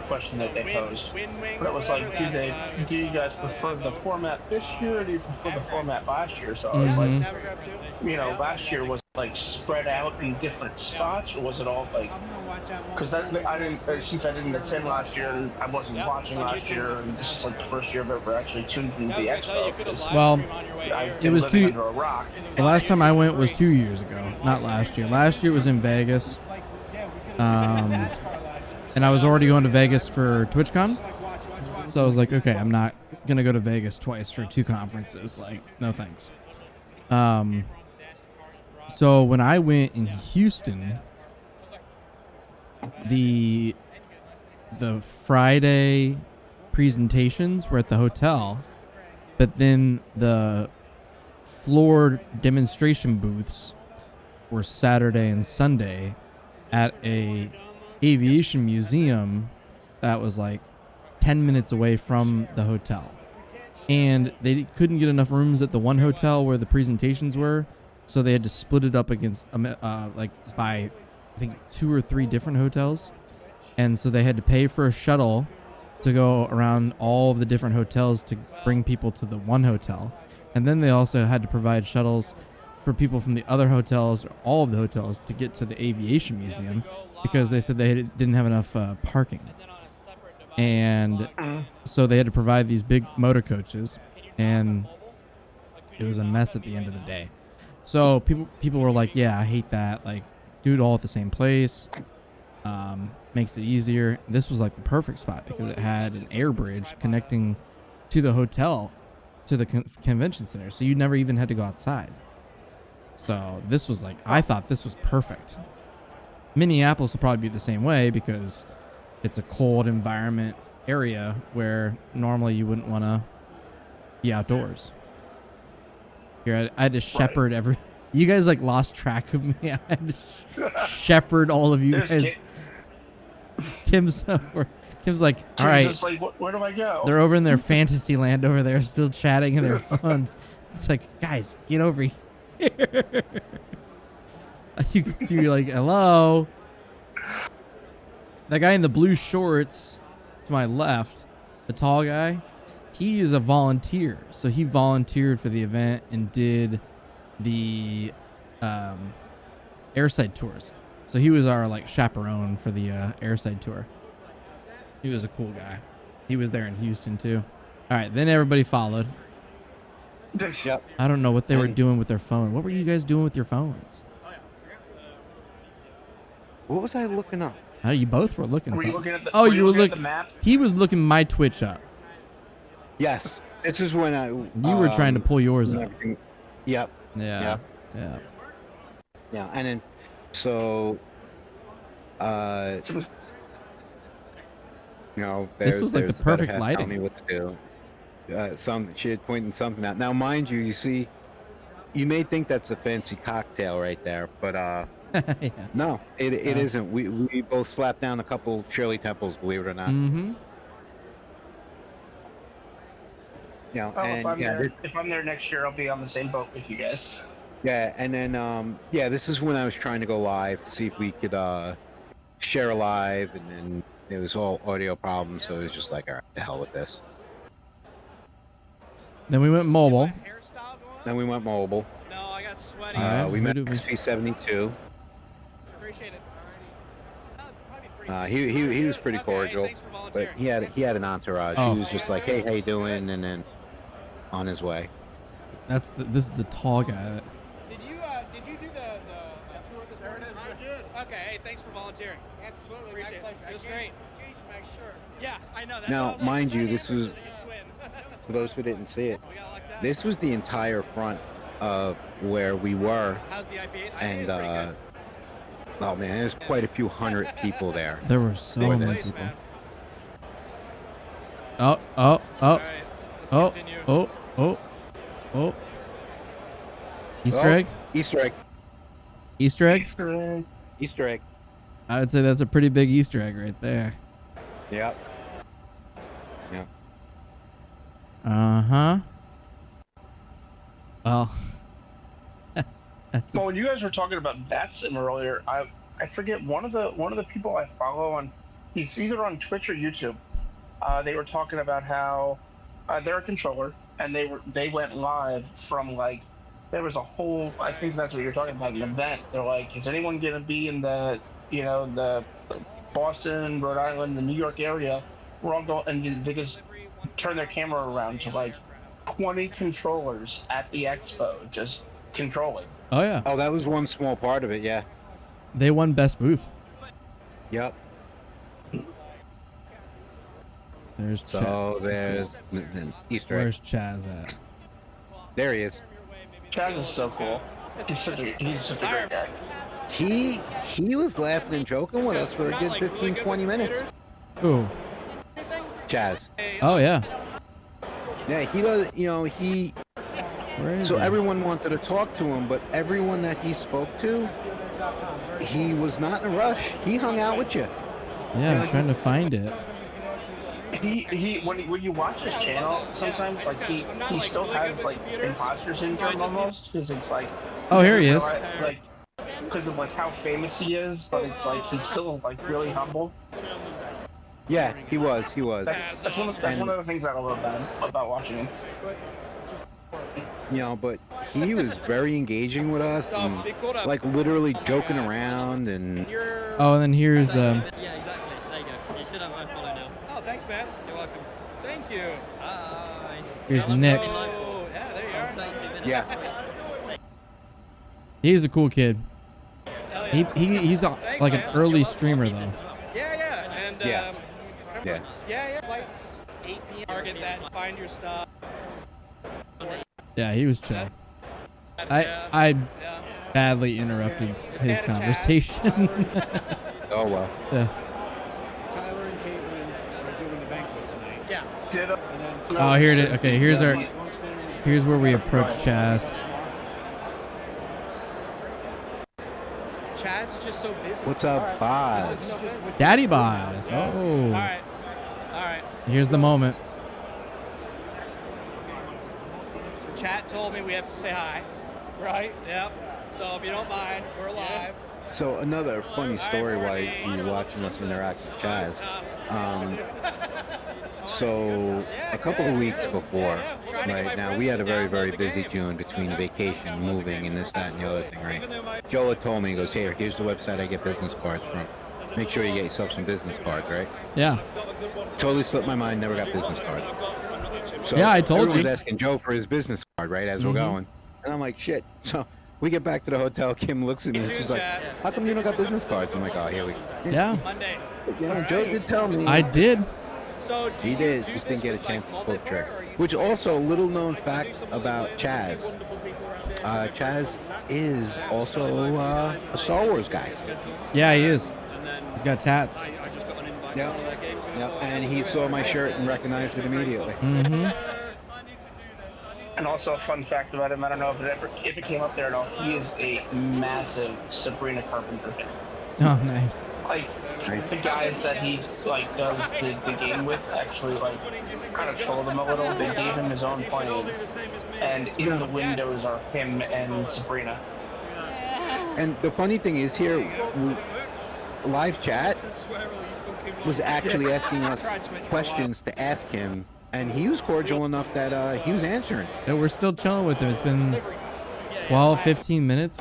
question that they posed. But it was like, do you guys prefer the format this year, or do you prefer the format last year? So I was like, last year was like spread out in different spots, or was it all like? Because I didn't since I didn't attend last year and I wasn't watching last year, and this is like the first year I've ever actually tuned into the expo. Well, it was under a rock. The last time I went was 2 years ago, not last year. Last year was in Vegas, and I was already going to Vegas for TwitchCon, so I was like, okay, I'm not gonna go to Vegas twice for 2 conferences. Like, no thanks. So when I went in Houston, the Friday presentations were at the hotel, but then the floor demonstration booths were Saturday and Sunday at a aviation museum that was like 10 minutes away from the hotel. And they couldn't get enough rooms at the one hotel where the presentations were, so they had to split it up against by I think 2 or 3 different hotels. And so they had to pay for a shuttle to go around all of the different hotels to bring people to the one hotel. And then they also had to provide shuttles for people from the other hotels, or all of the hotels, to get to the aviation museum, because they said they didn't have enough parking. And so they had to provide these big motor coaches, and it was a mess at the end of the day. So people were like, yeah, I hate that. Like, do it all at the same place. Makes it easier. This was like the perfect spot because it had an air bridge connecting to the hotel, to the convention center. So you never even had to go outside. So this was like, I thought this was perfect. Minneapolis will probably be the same way because it's a cold environment area where normally you wouldn't want to be outdoors. Here, I had to shepherd every. You guys like lost track of me. I had to shepherd all of you guys. Kim's like, all right. Just like, where do I go? They're over in their fantasy land over there, still chatting in their phones. It's like, guys, get over here. You can see me like, hello. That guy in the blue shorts to my left, the tall guy, he is a volunteer. So he volunteered for the event and did the airside tours. So he was our like chaperone for the airside tour. He was a cool guy. He was there in Houston too. All right, then everybody followed. Yep. I don't know what they were doing with their phone. What were you guys doing with your phones? What was I looking up? Oh, you both were looking. Were you looking at the? Oh, you were looking at the map? He was looking my Twitch up. Yes, This is when I. You were trying to pull yours when up. everything- Yep. Yeah. Yep. Yeah. Yeah, and then so. You know, This was like the there's about a perfect half lighting. telling me what to do. She had pointed something out. Now, mind you, you see, you may think that's a fancy cocktail right there, but Yeah. no, it isn't. We both slapped down a couple Shirley Temples, believe it or not. Mm-hmm. You know, Well, and if I'm there next year, I'll be on the same boat with you guys. yeah, and then this is when I was trying to go live to see if we could share a live, and then it was all audio problems, so it was just like, all right, the hell with this. Then we went mobile. Hairstyle going on? Then we went mobile. No, I got sweaty. All right. We who met did we- XP72. Appreciate it. He was pretty Okay, cordial, thanks for but volunteering. he had an entourage. Oh. He was just like, hey, how you doing? And then on his way. This is the tall guy. Did you do the tour this morning? I did. Okay, hey, thanks for volunteering. Absolutely, appreciate it. It was great. Changed my shirt. Yeah, I know. That's Now, what I was mind you, saying. this was, His twin. for those who didn't see it, We got lucked out. this was the entire front of where we were. How's the IPA? And, oh man, there's quite a few hundred people there. There were so More many than- people. Oh. All right, let's Oh. continue. Oh. Easter Oh. egg? Easter egg. Easter egg? Easter egg. I would say that's a pretty big Easter egg right there. Yep. Uh-huh. Well. Well, when you guys were talking about Bat Sim earlier, I forget one of the people I follow on, it's either on Twitch or YouTube. They were talking about how they're a controller and they went live from like there was a whole, I think that's what you're talking about, an event. They're like, is anyone gonna be in the the Boston, Rhode Island, the New York area? We're all going, and they just turn their camera around to like 20 controllers at the expo just controlling. Oh, yeah. Oh, that was one small part of it, yeah. They won best booth. Yep. There's So Chaz. there's the Easter egg. Where's Chaz at? There he is. Chaz is so cool. He's such a great guy. He was laughing and joking with us for a good 15, 20 minutes. Ooh. Chaz. Oh, yeah. Yeah, he was, Where is so he? everyone wanted to talk to him, but everyone that he spoke to, he was not in a rush. He hung out with you. Yeah, I'm trying to find it. He when you watch his channel, sometimes like he still has like imposter syndrome almost, because it's like Oh, here he is. like because of like how famous he is, but it's like he's still like really humble. Yeah, he was. That's one of the things I love about watching him. But he was very engaging with us, and like literally joking around, and Oh, and then here's Yeah, exactly. There you go. You should have my follow now. Oh, thanks, man. You're welcome. Thank you. Bye. Here's Yeah, Nick. Oh, yeah, there you are. 32 minutes. Yeah. he's a cool kid. Hell yeah. He's like an early streamer though. Yeah, and Yeah. Flights 8 p.m. Target that. Find your stuff. Yeah, he was chill. Yeah. I badly interrupted his kinda conversation. oh well. Yeah. Tyler and Caitlin are doing the banquet tonight. Yeah. Ditto. And then Oh, here it is. Okay, here's our. lunch dinner. Here's where we approach Chaz. Chaz is just so busy. What's up, Boz? Daddy Boz. Oh. All right. Here's the moment. Chat told me we have to say hi. Right? Yep. So if you don't mind, we're live. So another funny story while you're watching us interact with Chaz. So a couple of weeks before, right now, we had a very, very busy June between vacation, moving, and this, that, and the other thing, right? Joe had told me, he goes, hey, here's the website I get business cards from. Make sure you get yourself some business cards, right? Yeah. Totally slipped my mind, never got business cards. So Yeah, I told everyone's you. asking Joe for his business card, right, as we're going. And I'm like, shit. So we get back to the hotel, Kim looks at me, and she's like, how come you don't got business cards? I'm like, oh, here we go. Yeah. Monday. Joe did tell me. I did. So do He you did. do Just this didn't get a with, like, chance to book trip. multiplayer, or are you Which just also, like, little known like, fact some of about the Chaz. wonderful people around there? Chaz is also a Star Wars guy. Yeah, he is. And then He's got tats. I just got uninvited Yep. to one of their games. Yep. And he saw my shirt and recognized it immediately. Mm-hmm. And also a fun fact about him, I don't know if it came up there at all. He is a massive Sabrina Carpenter fan. Oh, nice. Like the guys that he like does the game with actually like kind of trolled him a little. They gave him his own plane, and in the windows are him and Sabrina. And the funny thing is here, live chat was actually asking us questions to ask him, and he was cordial enough that he was answering. Yeah, we're still chilling with him. It's been 12, 15 minutes.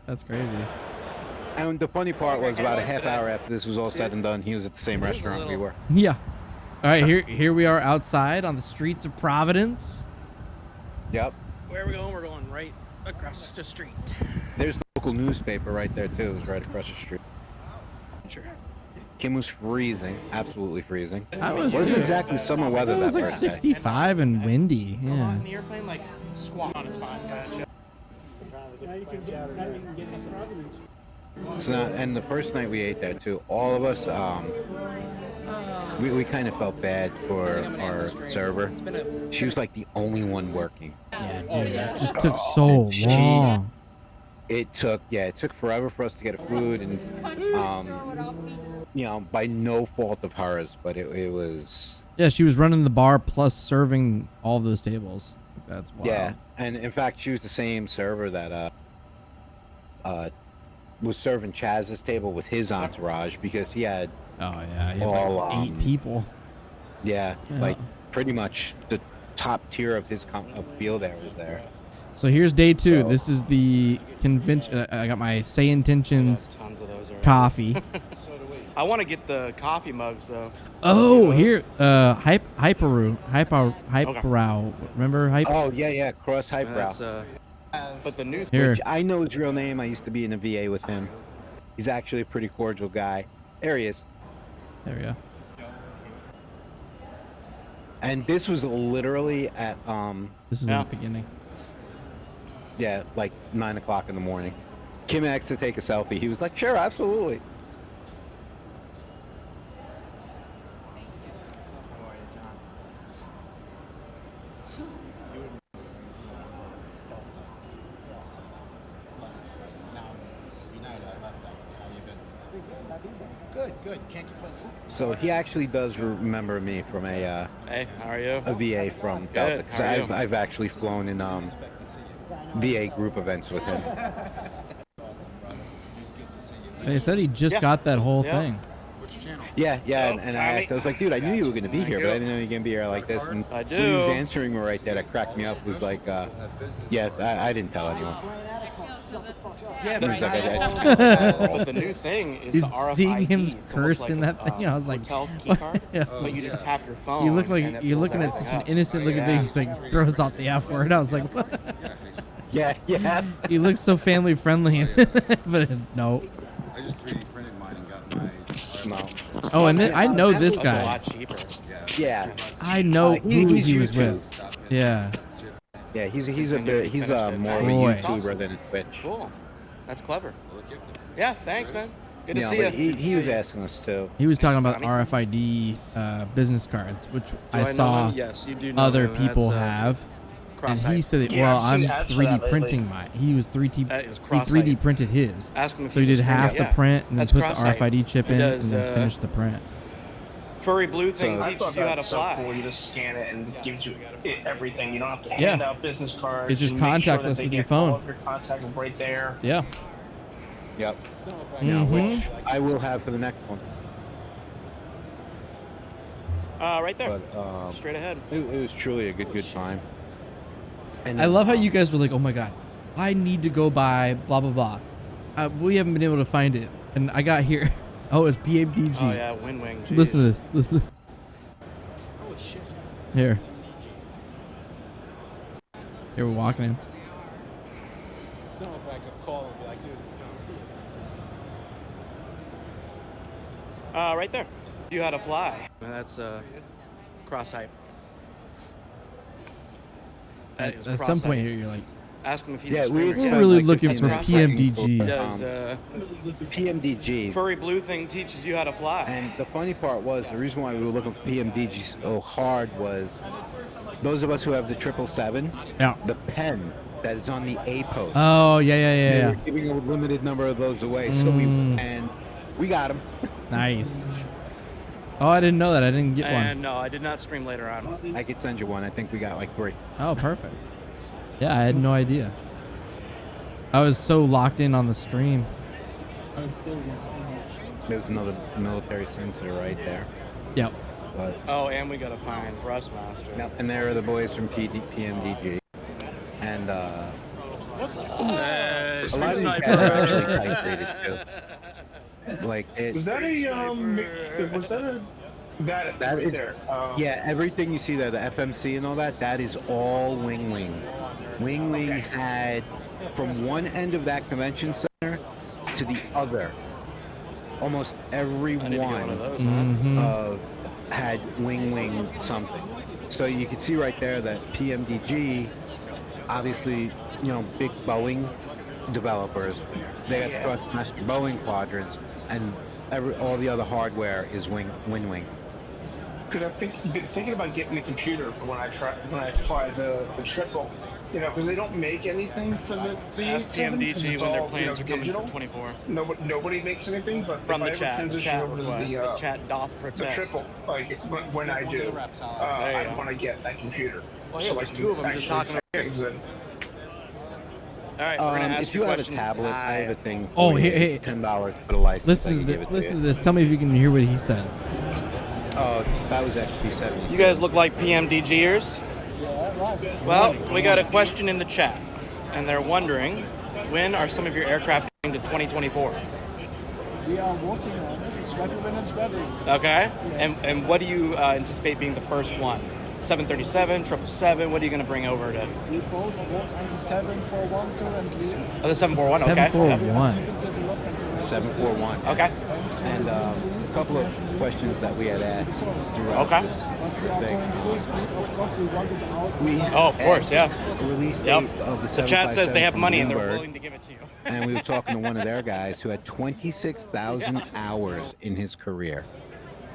That's crazy. And the funny part was about a half hour after this was all said and done, he was at the same restaurant we were. Yeah. All right, here we are outside on the streets of Providence. Yep. Where are we going? We're going right across the street. There's the local newspaper right there too. It was right across the street. Sure. Kim was freezing, absolutely freezing. I was It wasn't exactly summer weather It was that like birthday. 65 and windy. Yeah. In the airplane, like squat on is fine. Gotcha. So now, and the first night we ate there too, all of us, we kind of felt bad for our server. She was like the only one working. Yeah, dude, it just took so long. It took forever for us to get food, and you know, by no fault of hers, but it was. Yeah, she was running the bar plus serving all of those tables. That's wild. Yeah, and in fact, she was the same server that was serving Chaz's table with his entourage, because he had Oh yeah, he had all, like 8 people. yeah, Yeah. like pretty much the top tier of his field there was there. So here's day 2. So- This is the convention. I got my Say Intentions Tons of those already. coffee. I want to get the coffee mugs though. Oh, here, Hyperow. Remember Hype? Oh yeah, Cross Hype Brow. That's but the new Here. Which I know his real name. I used to be in a VA with him. He's actually a pretty cordial guy. There he is. There we go. And this was literally at This is Yeah. the beginning. yeah, like 9 o'clock in the morning. Kim asked to take a selfie. He was like, sure, absolutely. Good. Can't complain. So he actually does remember me from Hey, how are you? a VA from Good. Delta. 'Cause How are you? I've actually flown in VA group events with him. They said he just Yeah. got that whole Yeah. thing. Yeah, Oh, and I Tommy. asked, I was like, dude, I knew you were going to be here, you. but I didn't know you were going to be here like this. And I when he was do. answering me right there, that cracked me up, was like, yeah, I didn't tell anyone. Yeah, He was like, but the new thing is Dude, the RFID. seeing him It's almost curse like in a, that thing, I was like, hotel key what? card, Yeah. but you just tap your phone. You look and like it you're pulls looking at such everything an up. innocent looking thing. He's like throws out the F word. I was like, what? yeah. He looks so family friendly, but no. I just 3D printed mine and got my. No. Oh, and then I know this That's a guy. lot cheaper. Yeah. I know who he's he was YouTube. with. Yeah. Yeah, he's more of a Boy. YouTuber than a Twitch. Cool. That's clever. Yeah, thanks, man. Good to Yeah, see but you. he was asking us too. He was talking about Tommy? RFID business cards, which Do I know saw him? Yes, you do know other him. people That's, have. And cross-site. he said, Yeah, well, I've I'm seen ads for 3D that lately. printing mine. He was 3D. That is He cross-site. 3D printed his. Ask him if So he he's did a half screen- the yeah. print and then That's put the cross-site. RFID chip He in does, and then finish the print. Furry blue thing So- I teaches thought you how to that's so fly. cool. You just scan it and it gives you everything. You don't have to Yeah. hand out business cards. It's just You make sure that contactless they with your get all phone. of your contact right there. Yeah. Yep. Yeah, Mhm. which I will have for the next one. Right there. But Straight ahead. it was truly a good time. And I love how you guys were like, oh my God, I need to go buy blah, blah, blah. We haven't been able to find it. And I got here. Oh, it's BABG. Oh yeah, Wind Wing. Jeez. Listen to this. Listen. Holy shit. Here. Here we're walking in. No, but I could call and be like, dude. Right there. You how to fly. That's cross hype. At some point, you're like, ask him if he's Yeah, a we streamer. had we're spent, really like, looking 15 for minutes looking PMDG. for, Does PMDG. furry blue thing teaches you how to fly. And the funny part was, the reason why we were looking for PMDG so hard was those of us who have the 777, Yeah. the pen that is on the A post. Oh, yeah, They yeah. were giving a limited number of those away, so we got them. Nice. Oh, I didn't know that. I didn't get one. And no, I did not stream later on. I could send you one. I think we got like 3. Oh, perfect. Yeah, I had no idea. I was so locked in on the stream. There's another military center right there. Yep. But, Oh, and we gotta find Thrustmaster. yep, and there are the boys from PMDG. And What's up? a lot of these guys are actually type rated too. Like it. Was that that That is there? Yeah, everything you see there, the FMC and all that, that is all Wing Wing. Wing Wing had from one end of that convention center to the other. Almost every I need to get one of one those, huh? had Wing Wing something. So you can see right there that PMDG, obviously, you know, big Boeing developers, they got the Thrustmaster Boeing quadrants, and all the other hardware is Wing Wing. Because I've been thinking about getting a computer for when I fly the triple, you know, because they don't make anything for the Ask 7, 'cause PMDG it's when their all, plans you are know, coming digital. for 24. Nobody makes anything, but From if the I ever chat, the transition chat over to request. The chat doth the protest. triple, like when I do, There you I go. want to get that computer. Well, yeah, so I there's can two of them just actually talking type right here. things in. All right, we're gonna ask If you have a questions tablet, I have a live. thing. Oh, for you. hey, It's $10 for the license. Listen to this. Tell me if you can hear what he says. Oh, that was XP7. You guys look like PMDGers. Well, we got a question in the chat, and they're wondering, when are some of your aircraft coming to 2024? We are working on it. It's ready when it's ready. Okay. And what do you anticipate being the first one? 737, 777. What are you going to bring over to? We both work on the 741 currently. Oh, the 741. Okay. 741. 741. Okay. And a couple of questions that we had asked throughout Okay. this But we are thing. going full speed. Of course, we want it out. We Oh, of course, yeah. asked the release Yep. date of the The chat says they have 757 money and they're from Bloomberg, willing to give it to you. and we were talking to one of their guys who had 26,000 hours in his career.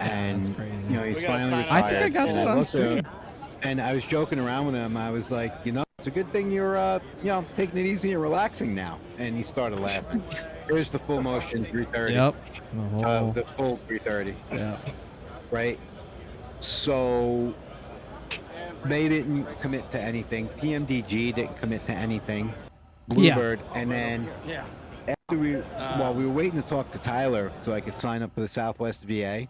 And that's crazy. you know, he's We gotta finally sign retired. up. I think I got and that on looked at him, stream. and I was joking around with him. I was like, you know, it's a good thing you're, you know, taking it easy and relaxing now. And he started laughing. Here's the full motion 330. Yep. The whole. The full 330. Yeah. Right? So they didn't commit to anything. PMDG didn't commit to anything. Bluebird, and then Yeah. after while we were waiting to talk to Tyler so I could sign up for the Southwest VA,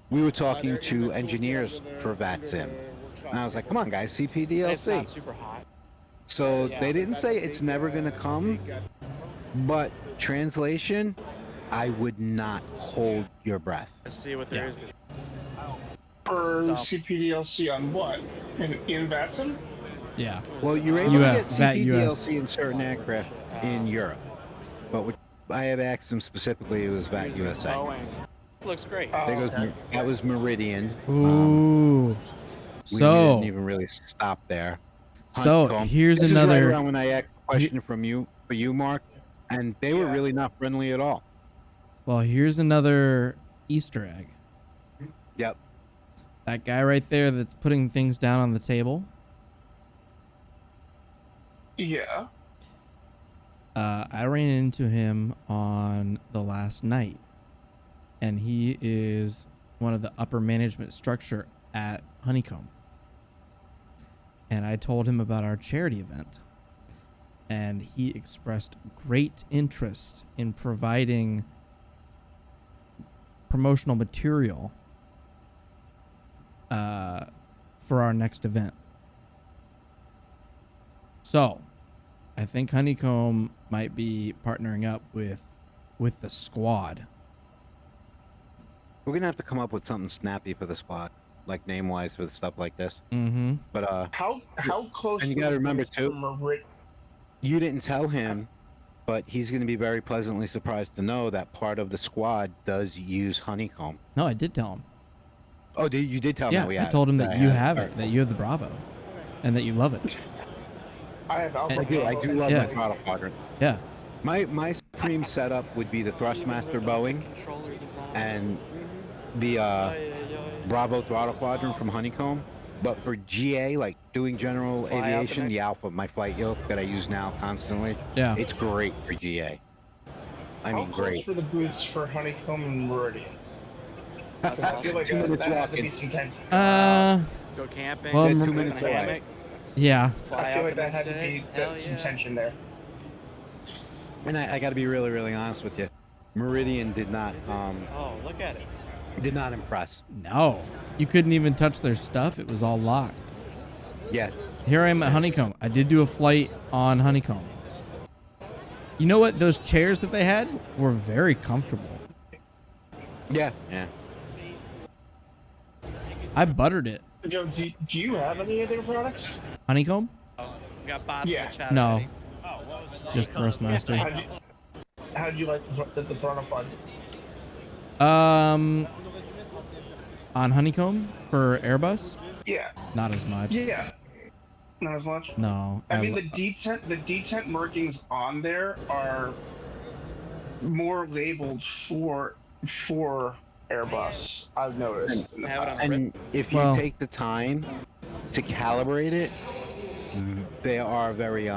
we were talking to engineers for VATSIM. And I was like, come on guys, It's CPDLC. not super hot. So they didn't say it's never gonna come, but translation, I would not hold your breath. Let's see what there is to For So- CPDLC on what? In VATSIM? Yeah. Well, you're able US, to VAT get US. CPDLC in certain aircraft in Europe, but I have asked them specifically, it was VAT USA. Boeing. This looks great. Oh, There goes, okay. that was Meridian. Ooh. We So. didn't even really stop there. So Honeycomb. here's This is right another. around when I asked a question for you, Mark, and they were really not friendly at all. Well, here's another Easter egg. Yep. That guy right there that's putting things down on the table. Yeah. I ran into him on the last night, and he is one of the upper management structure at Honeycomb. And I told him about our charity event, and he expressed great interest in providing promotional material for our next event. So I think Honeycomb might be partnering up with the squad. We're gonna have to come up with something snappy for the squad, like name-wise for stuff like this. Mm-hmm. But How close? and you gotta remember too, From you didn't tell him but he's going to be very pleasantly surprised to know that part of the squad does use honeycomb. No, I did tell him. Oh, you did tell me. Yeah, I told him that you have it, that you have the Bravo, and that you love it. I have Alpha. I do love my throttle quadrant. Yeah. My supreme setup would be the Thrustmaster Boeing and the Bravo throttle quadrant from Honeycomb. But for GA, like doing general aviation, the Alpha, my flight yoke that I use now constantly, it's great for GA. I mean, great. For the booths for Honeycomb and Meridian. I feel like 2 minutes that had to walking. be some tension. Go camping. Well, 2 minutes in a away. hammock. Yeah. I feel like that had to be some tension there. And I got to be really, really honest with you. Meridian did not. Oh, look at it. Did not impress. No. You couldn't even touch their stuff. It was all locked. Yeah. Here I am at Honeycomb. I did do a flight on Honeycomb. You know what? Those chairs that they had were very comfortable. Yeah. Yeah. I buttered it. Joe, do you have any of their products? Honeycomb? We got bots in the chat. No. already. Just Thrustmaster. How'd you like the throttle quadrant? On Honeycomb for Airbus? Yeah. Not as much. Yeah. Not as much? No. I mean, the detent markings on there are more labeled for Airbus, I've noticed. And if you take the time to calibrate it, they are very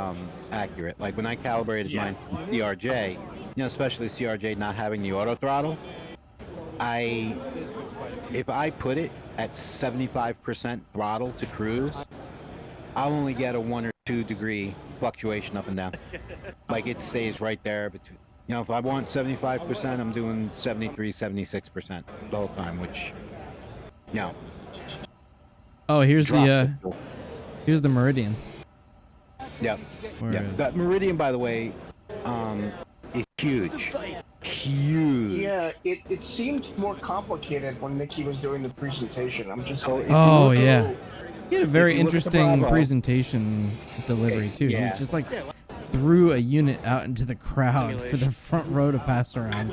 accurate. Like when I calibrated mine from CRJ, especially CRJ not having the auto throttle, if I put it at 75% throttle to cruise, I'll only get a 1 or 2 degree fluctuation up and down. Like it stays right there between. If I want 75%, I'm doing 73, 76% the whole time, which, Oh, here's the Meridian. Yep. That Meridian, by the way, is huge. Huge. Yeah, it seemed more complicated when Mickey was doing the presentation. I'm just. Oh yeah. He had a very interesting presentation delivery too. Yeah. He just like threw a unit out into the crowd for the front row to pass around.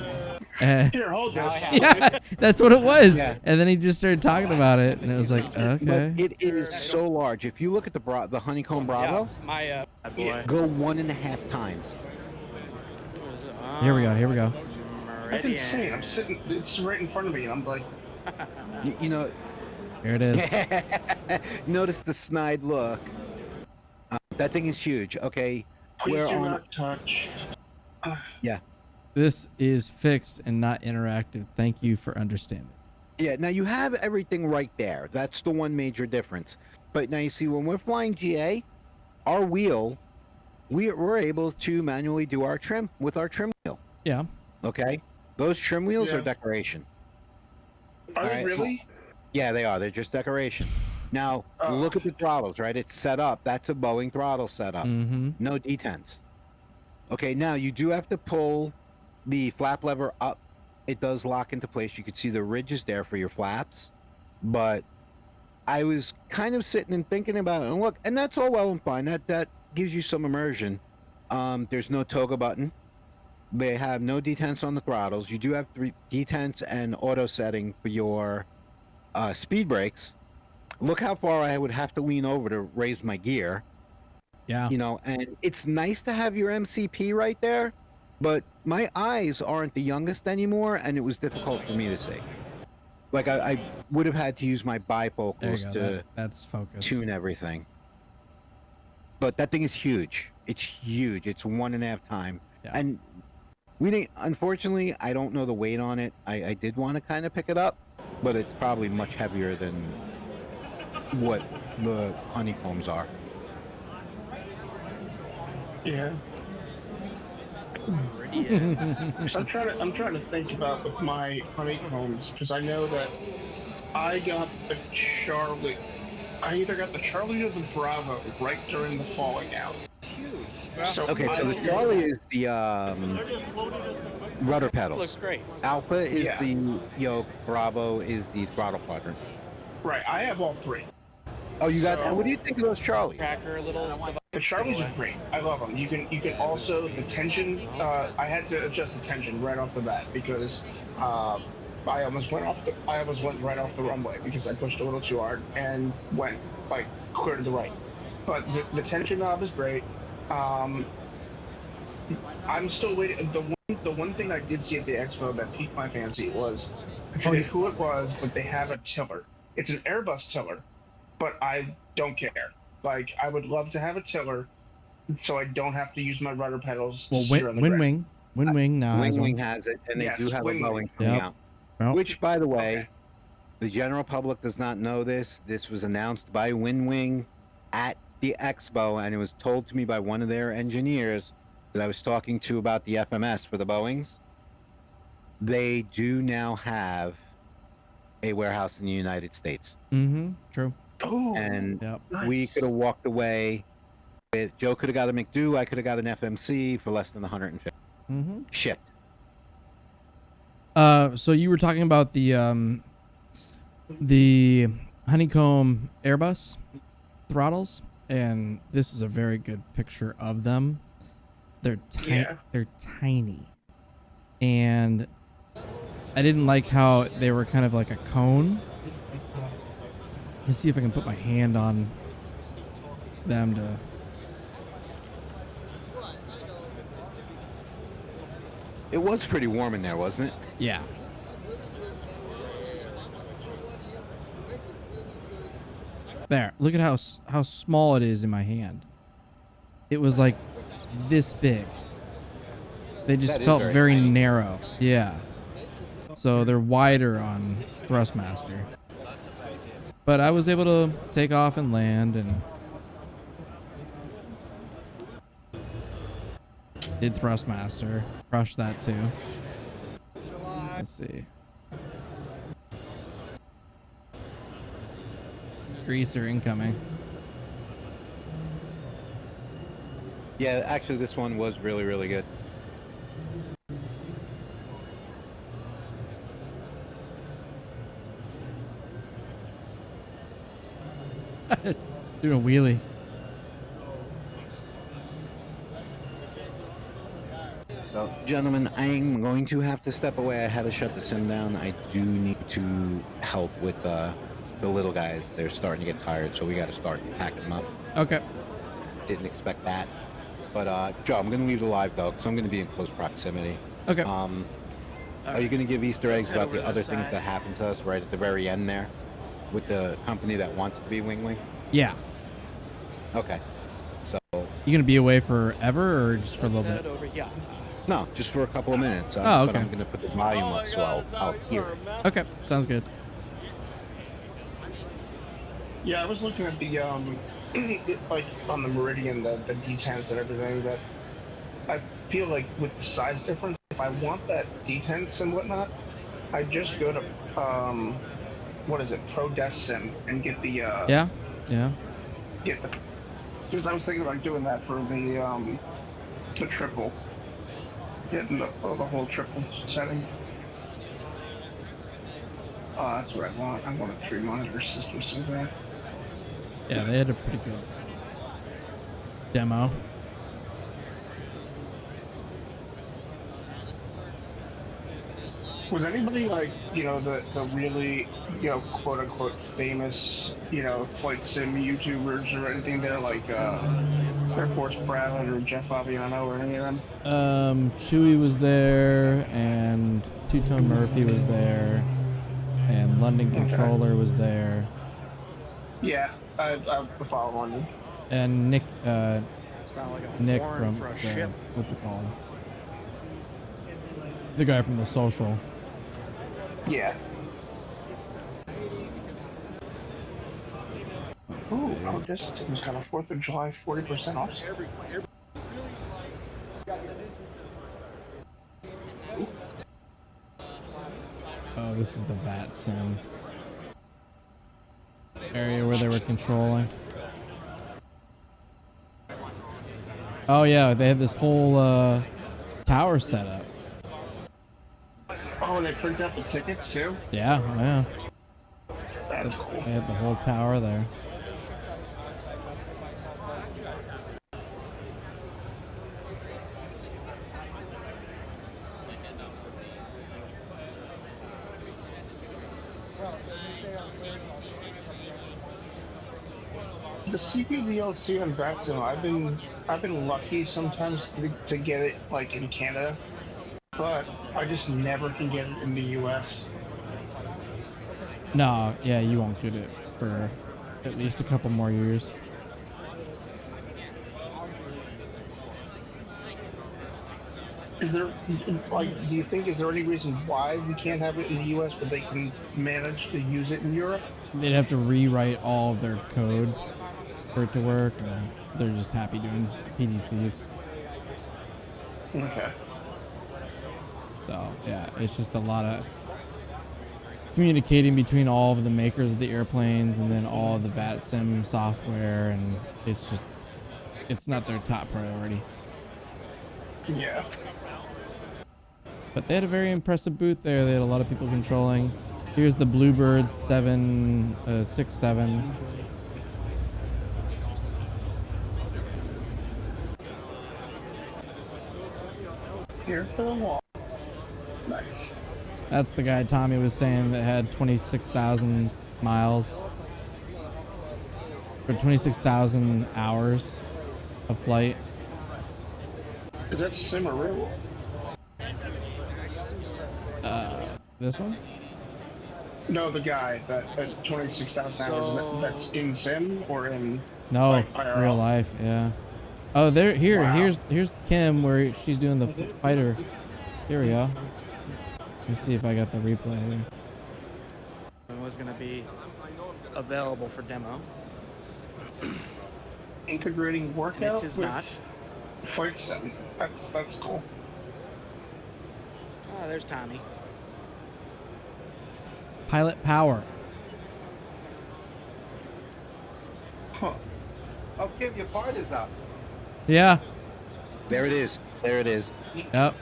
Here, hold this. Yeah, that's what it was. Yeah. And then he just started talking about it, and it was like, okay. But it is so large. If you look at the Honeycomb Bravo, My boy. go 1.5 times. Here we go. That's insane. I'm sitting. It's right in front of me, and I'm like. Here it is. Notice the snide look. That thing is huge. Okay. Please do not touch. Yeah. This is fixed and not interactive. Thank you for understanding. Yeah, now you have everything right there. That's the one major difference. But now you see, when we're flying GA, our wheel, we're able to manually do our trim with our trim wheel. Yeah. Okay? Those trim wheels are decoration. Are they really? Yeah, they are. They're just decoration. Now, look at the throttles, right? It's set up. That's a Boeing throttle setup. Mm-hmm. No detents. Okay, now you do have to pull the flap lever up. It does lock into place. You can see the ridges there for your flaps. But I was kind of sitting and thinking about it. And look, and that's all well and fine. That gives you some immersion. There's no toga button. They have no detents on the throttles. You do have 3 detents and auto setting for your speed brakes. Look how far I would have to lean over to raise my gear. Yeah. And it's nice to have your MCP right there, but my eyes aren't the youngest anymore, and it was difficult for me to see. Like I would have had to use my bifocals to that's focused. tune everything. But that thing is huge. It's huge. It's 1.5 times. Yeah. And we didn't. Unfortunately, I don't know the weight on it. I did want to kind of pick it up, but it's probably much heavier than what the honeycombs are. Yeah. So I'm trying to think about with my honeycombs, because I know that I got the Charlie. I either got the Charlie or the Bravo right during the falling out. So the Charlie is the rudder pedals. Looks great. Alpha is the yoke. Bravo is the throttle quadrant. Right. I have all 3. Oh, you got. So, What do you think of those Charlies? Tracker little device. the Charlies are great. I love them. You can also the tension. I had to adjust the tension right off the bat because I almost went right off the runway because I pushed a little too hard and went like clear to the right. But the tension knob is great. Um, I'm still waiting. The one thing I did see at the expo that piqued my fancy was I forget who it was, but they have a tiller. It's an Airbus tiller, but I don't care. Like I would love to have a tiller so I don't have to use my rudder pedals to Well, steer on the ground. Win Wing now has Wing one. Wing has it, and they Yes, do have a Wing Boeing Wing. coming Yep. out. Well, Which, by the way, Okay. the general public does not know this. This was announced by Wing Wing at the expo, and it was told to me by one of their engineers that I was talking to about the FMS for the Boeings. They do now have a warehouse in the United States. True. Oh, And Yep. we nice. could have walked away. Joe could have got a McDo. I could have got an FMC for less than 150. Shit. So you were talking about the honeycomb Airbus throttles, and this is a very good picture of them. They're tiny. Yeah. They're tiny, and I didn't like how they were kind of like a cone. Let's see if I can put my hand on them to. It was pretty warm in there, wasn't it? Yeah. There. Look at how small it is in my hand. It was like this big. They just That is felt very very tiny. narrow. Yeah. So they're wider on Thrustmaster. But I was able to take off and land and did Thrustmaster. Crushed that too. Let's see. Greaser incoming. Yeah, actually, this one was really, really good. Doing a wheelie. So, gentlemen, I'm going to have to step away. I had to shut the sim down. I do need to help with the little guys. They're starting to get tired, so we got to start packing them up. Okay. Didn't expect that. But, Joe, I'm going to leave the live, though, because I'm going to be in close proximity. Okay. Are you going to give Easter eggs about the other things that happened to us right at the very end there with the company that wants to be Wing Wing? Yeah. Okay. So. You gonna be away forever or just for a little bit? Over here. No, just for a couple of minutes. Oh, okay. But I'm going to put the volume up so I'll hear it. Okay, sounds good. Yeah, I was looking at the like on the Meridian, the detents and everything. That I feel like with the size difference, if I want that detents and whatnot, I just go to what is it, Pro Desk Sim, and get the Yeah. get the, because I was thinking about doing that for the triple, getting the whole triple setting. Oh, that's what I want. I want a 3-monitor system so bad. Yeah, they had a pretty good demo. Was anybody like, the really, quote unquote famous, flight sim YouTubers or anything there, like Air Force Brad or Jeff Fabiano or any of them? Chewy was there, and Two-Tone Murphy was there, and London Controller was there. Yeah, I follow London. And Nick, Sound like a Nick horn from for a the, ship. what's it called? The guy from The Social. Yeah. Ooh, oh, this thing's got a 4th of July 40% off. Oh, this is the VAT sim area where they were controlling. Oh yeah, they had this whole tower set up. Oh, and they print out the tickets too? Yeah. That's cool. They had the whole tower there. The CPVLC on VATSIM, I've been lucky sometimes to get it like in Canada, but I just never can get it in the US. No, yeah, you won't get it for at least a couple more years. Is there like, do you think is there any reason why we can't have it in the US but they can manage to use it in Europe? They'd have to rewrite all of their code for it to work, and they're just happy doing PDCs. Okay. So yeah, it's just a lot of communicating between all of the makers of the airplanes and then all of the VATSIM software, and it's not their top priority. Yeah. But they had a very impressive booth there. They had a lot of people controlling. Here's the Bluebird 767. Here for the wall. Nice. That's the guy Tommy was saying that had 26,000 miles or 26,000 hours of flight. Is that sim or real world? This one? No, the guy that at 26,000 hours. That's in sim or in No, like, IRL? real life. Yeah. Oh, there. Here. Wow. Here's Kim where she's doing the fighter. Here we go. Let me see if I got the replay here. It was going to be available for demo. Integrating workout It is with not. Flight Sim. That's cool. Oh, there's Tommy. Pilot power. Huh. Oh, Kim, your part is up. Yeah. There it is. There it is. Yep.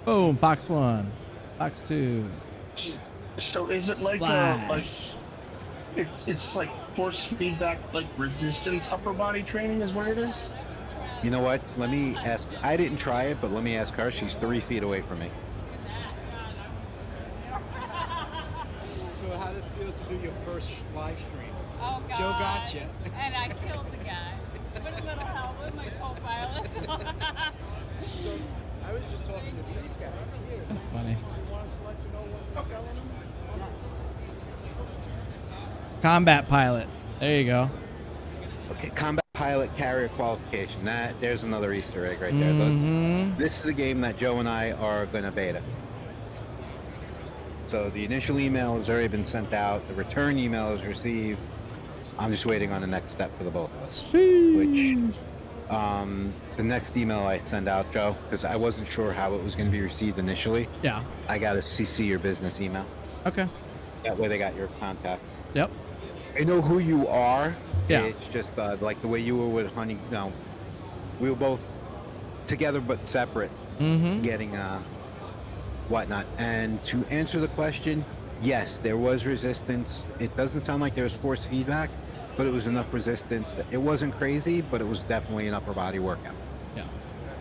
Boom. Fox 1. Fox 2. So is it like Splash. it's like force feedback, like resistance upper body training is what it is? You know what? Let me ask. I didn't try it, but let me ask her. She's 3 feet away from me. So how did it feel to do your first live stream? Oh, God. Joe got you. And I killed the guy. With a little help with my co-pilot. So I was just talking to these guys here. That's funny. You want us to let you know what we're selling them? Combat pilot. There you go. Okay, combat pilot carrier qualification. There's another Easter egg right there. Mhm. This is a game that Joe and I are going to beta. So the initial email has already been sent out. The return email is received. I'm just waiting on the next step for the both of us. Which, the next email I send out, Joe, because I wasn't sure how it was going to be received initially. Yeah. I got to CC your business email. Okay. That way they got your contact. Yep. I know who you are. Yeah. It's just like the way you were with Honey. No, we were both together but separate, getting whatnot. And to answer the question, yes, there was resistance. It doesn't sound like there was force feedback, but it was enough resistance that it wasn't crazy, but it was definitely an upper body workout. Yeah.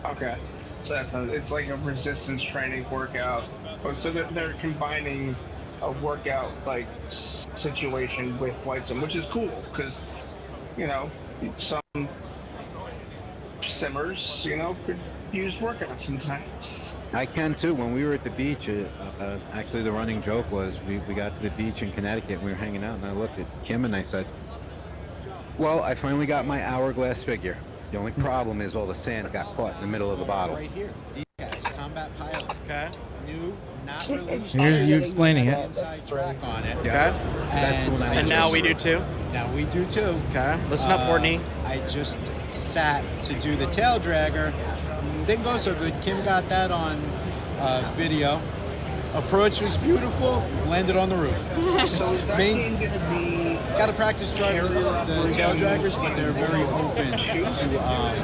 Okay. So it's like a resistance training workout. Oh, so they're combining a workout like situation with Flight Sim, which is cool because some simmers could use workouts sometimes. I can too. When we were at the beach, actually the running joke was we got to the beach in Connecticut and we were hanging out, and I looked at Kim and I said, well, I finally got my hourglass figure. The only problem is all the sand got caught in the middle of the bottle. Right here. These guys, combat pilot. Okay. New, not released. Here's you explaining it. Inside track on it. Okay. That's the one I And now we do too. Now we do too. Okay. Listen up, Fortney. I just sat to do the tail dragger. Didn't go so good. Kim got that on video. Approach was beautiful. Landed on the roof. So is that game gonna be? Got to practice driving the tail draggers, but they're very open to.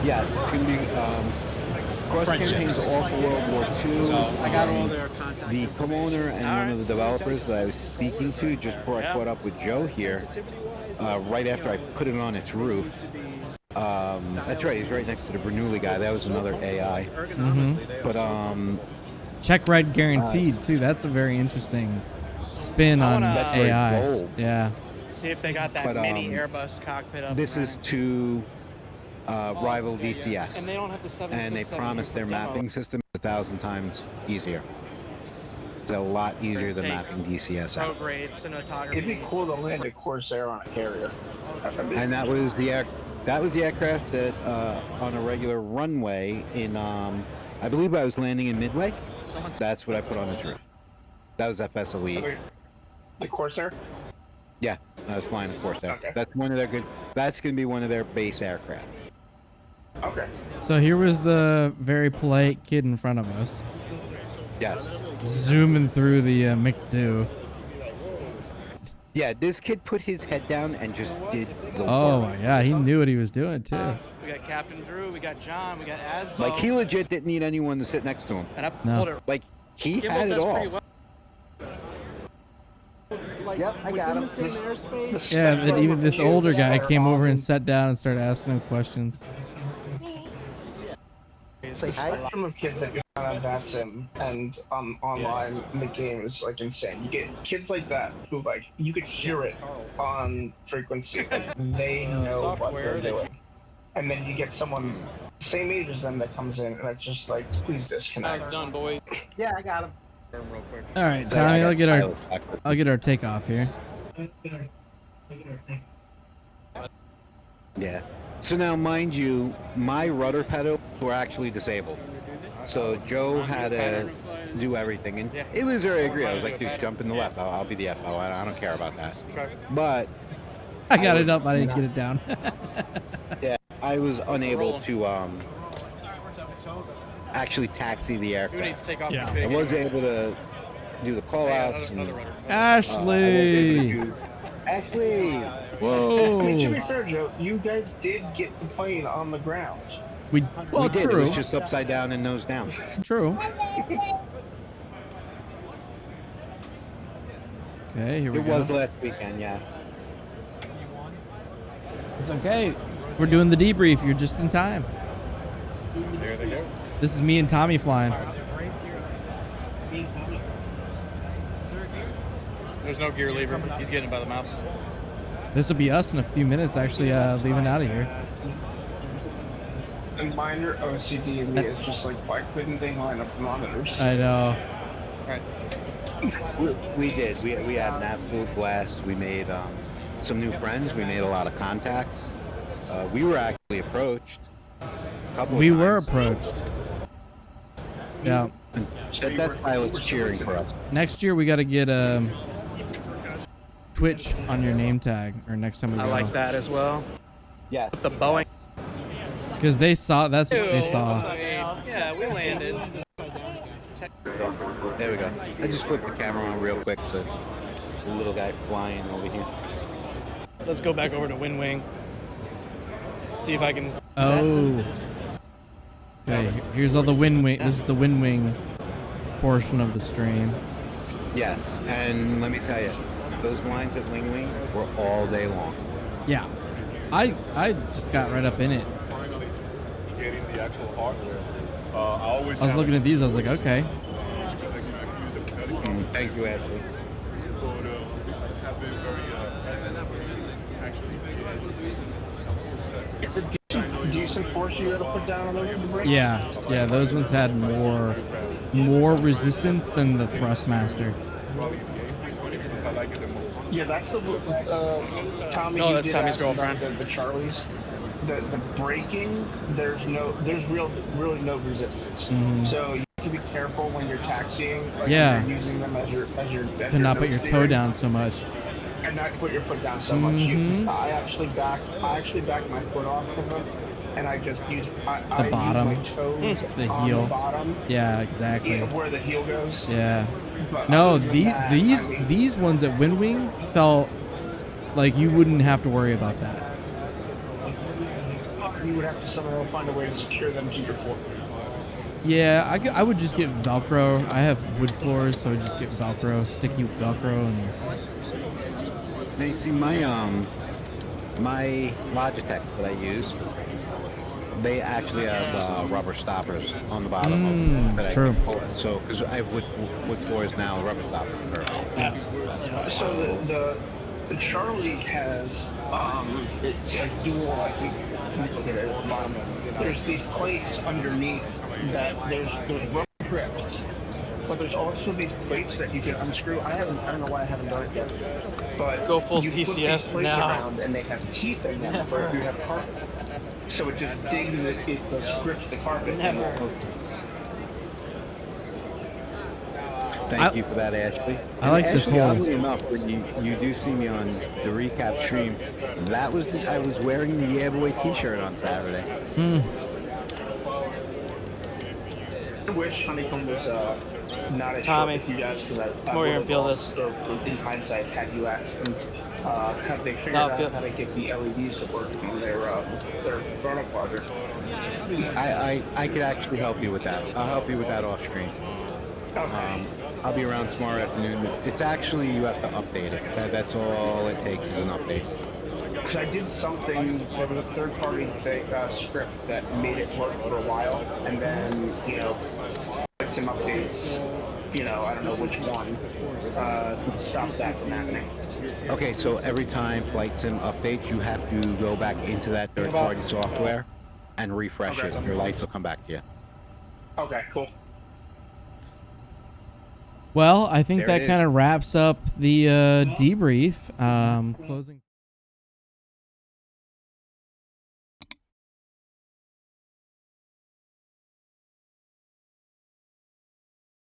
Yes, it's going to be cross campaigns all for World War II. So I got all their contact. The co-owner and one of the developers that I was speaking to just before I caught up with Joe here, right after I put it on its roof. That's right, he's right next to the Bernoulli guy. That was another AI. Mm-hmm. But check ride guaranteed too. That's a very interesting spin I on wanna- That's very AI. bold. Yeah. See if they got that But, mini Airbus cockpit up. This and is running. to rival DCS. And they don't have the 767. And they promise their mapping system is 1,000 times easier. It's a lot easier than Take mapping DCS Pro out. grade cinematography. It'd be cool to land a Corsair on a carrier. And that was the aircraft that on a regular runway in I believe I was landing in Midway. That's what I put on its roof. That was FS Elite. The Corsair? Yeah, I was flying a Corsair. Okay. That's one of their good. That's going to be one of their base aircraft. Okay. So here was the very polite kid in front of us, Yes. zooming through the McDo. Yeah, this kid put his head down and just did the Oh work. my god, he knew what he was doing too. We got Captain Drew, we got John, we got Asbo. Like he legit didn't need anyone to sit next to him. And I No. pulled it. Like he Gimbal had it does all. pretty well. Yep, I got him. Yeah, that even this older guy came over and sat down and started asking him questions. The spectrum of kids that you find on VATSIM and online in the game is like insane. You get kids like that who like you could hear it on frequency. Like they know what they're doing. And then you get someone same age as them that comes in and it's just like, please disconnect. That's done, boys. Yeah, I got him. Real quick. All right, So, yeah, Tommy, I I'll get our takeoff here. Yeah. So now, mind you, my rudder pedals were actually disabled. So Joe had to do everything, and it was very agree. I was like, dude, jump in the left. I'll be the FO. I don't care about that. But I got it up. I didn't get it down. yeah, I was unable to actually taxi the Who aircraft. needs to take off Yeah. the fig I was anyways? able to do the call outs. Ashley. Ashley. I mean, to be Whoa. fair, Joe, you guys did get the plane on the ground. Well, We did. It true. was just upside down and nose down. True. Okay, here we It go. was last weekend, yes. It's okay. We're doing the debrief. You're just in time. There they go. This is me and Tommy flying. There's no gear lever. He's getting it by the mouse. This will be us in a few minutes, actually, leaving out of here. The minor OCD in me is just like, why couldn't they line up the monitors? I know. All right. We did. We had an absolute blast. We made some new friends. We made a lot of contacts. We were actually approached. A couple of We were times. approached. Yeah. That's pilots cheering for us. Next year, we got to get Twitch on your name tag, or next time we go. I like that as well. Yes. The Boeing. Because they saw, that's what they saw. Yeah, we landed. There we go. I just flipped the camera on real quick so the little guy flying over here. Let's go back over to Wind Wing. See if I can. Oh. Okay, here's all the wind wing. This is the wind wing portion of the stream. Yes, and let me tell you, those lines at Wing Wing were all day long. Yeah. I just got right up in it. Finally getting the actual hardware. I was looking at these, I was like, okay. Thank you, Ashley. It's a decent force you gotta put down on those brakes. Yeah, those ones had more resistance than the Thrustmaster. Yeah, that's the Tommy. No, you that's did Tommy's ask about girlfriend. The Charlies. The braking, there's really no resistance. Mhm. So you have to be careful when you're taxiing. Like Yeah. When you're using them as your To not put your toe down so much. and not put your foot down so much. Mhm. I actually backed my foot off of them, and I just used The bottom. Used my toes The on heel. the bottom, Yeah, exactly. where the heel goes. Yeah. But No, other than that, I mean, these ones at Wind Wing felt like you wouldn't have to worry about that. you would have to somehow find a way to secure them to your floor. Yeah, I would just get Velcro. I have wood floors, so I would just get Velcro, sticky Velcro, and Now you see my my Logitechs that I use, they actually have rubber stoppers on the bottom of them that I true. can pull it. So because I have wood floors now, rubber stoppers are So the Charlie has it's a dual. Like we look at it at the bottom. There's these plates underneath that there's rope grip, but there's also these plates that you can unscrew. I don't know why I haven't done it yet. But Go full you flip these PCS plates now. around and they have teeth in them for if you have carpet. So it just digs it just grips the carpet. Never. Thank you for that, Ashley. I like this Ashley, whole- oddly enough, when you do see me on the recap stream, that was I was wearing the Yeah Boy T-shirt on Saturday. I wish Honeycomb was not as Tommy, short with you guys because come over here and feel this. In hindsight, had you asked them, have they figured No, out feel- how to get the LEDs to work on their throttle quadrant? I could actually help you with that. I'll help you with that off screen. Okay. I'll be around tomorrow afternoon. It's actually, you have to update it. That's all it takes is an update. Because I did something, there was a third-party script that made it work for a while, and then, had some updates, I don't know which one, stopped that from happening. Okay, so every time Flight Sim updates, you have to go back into that third-party software and refresh it. Your lights will come back to you. Okay, cool. Well, I think There it that kind is. of wraps up the debrief. Closing.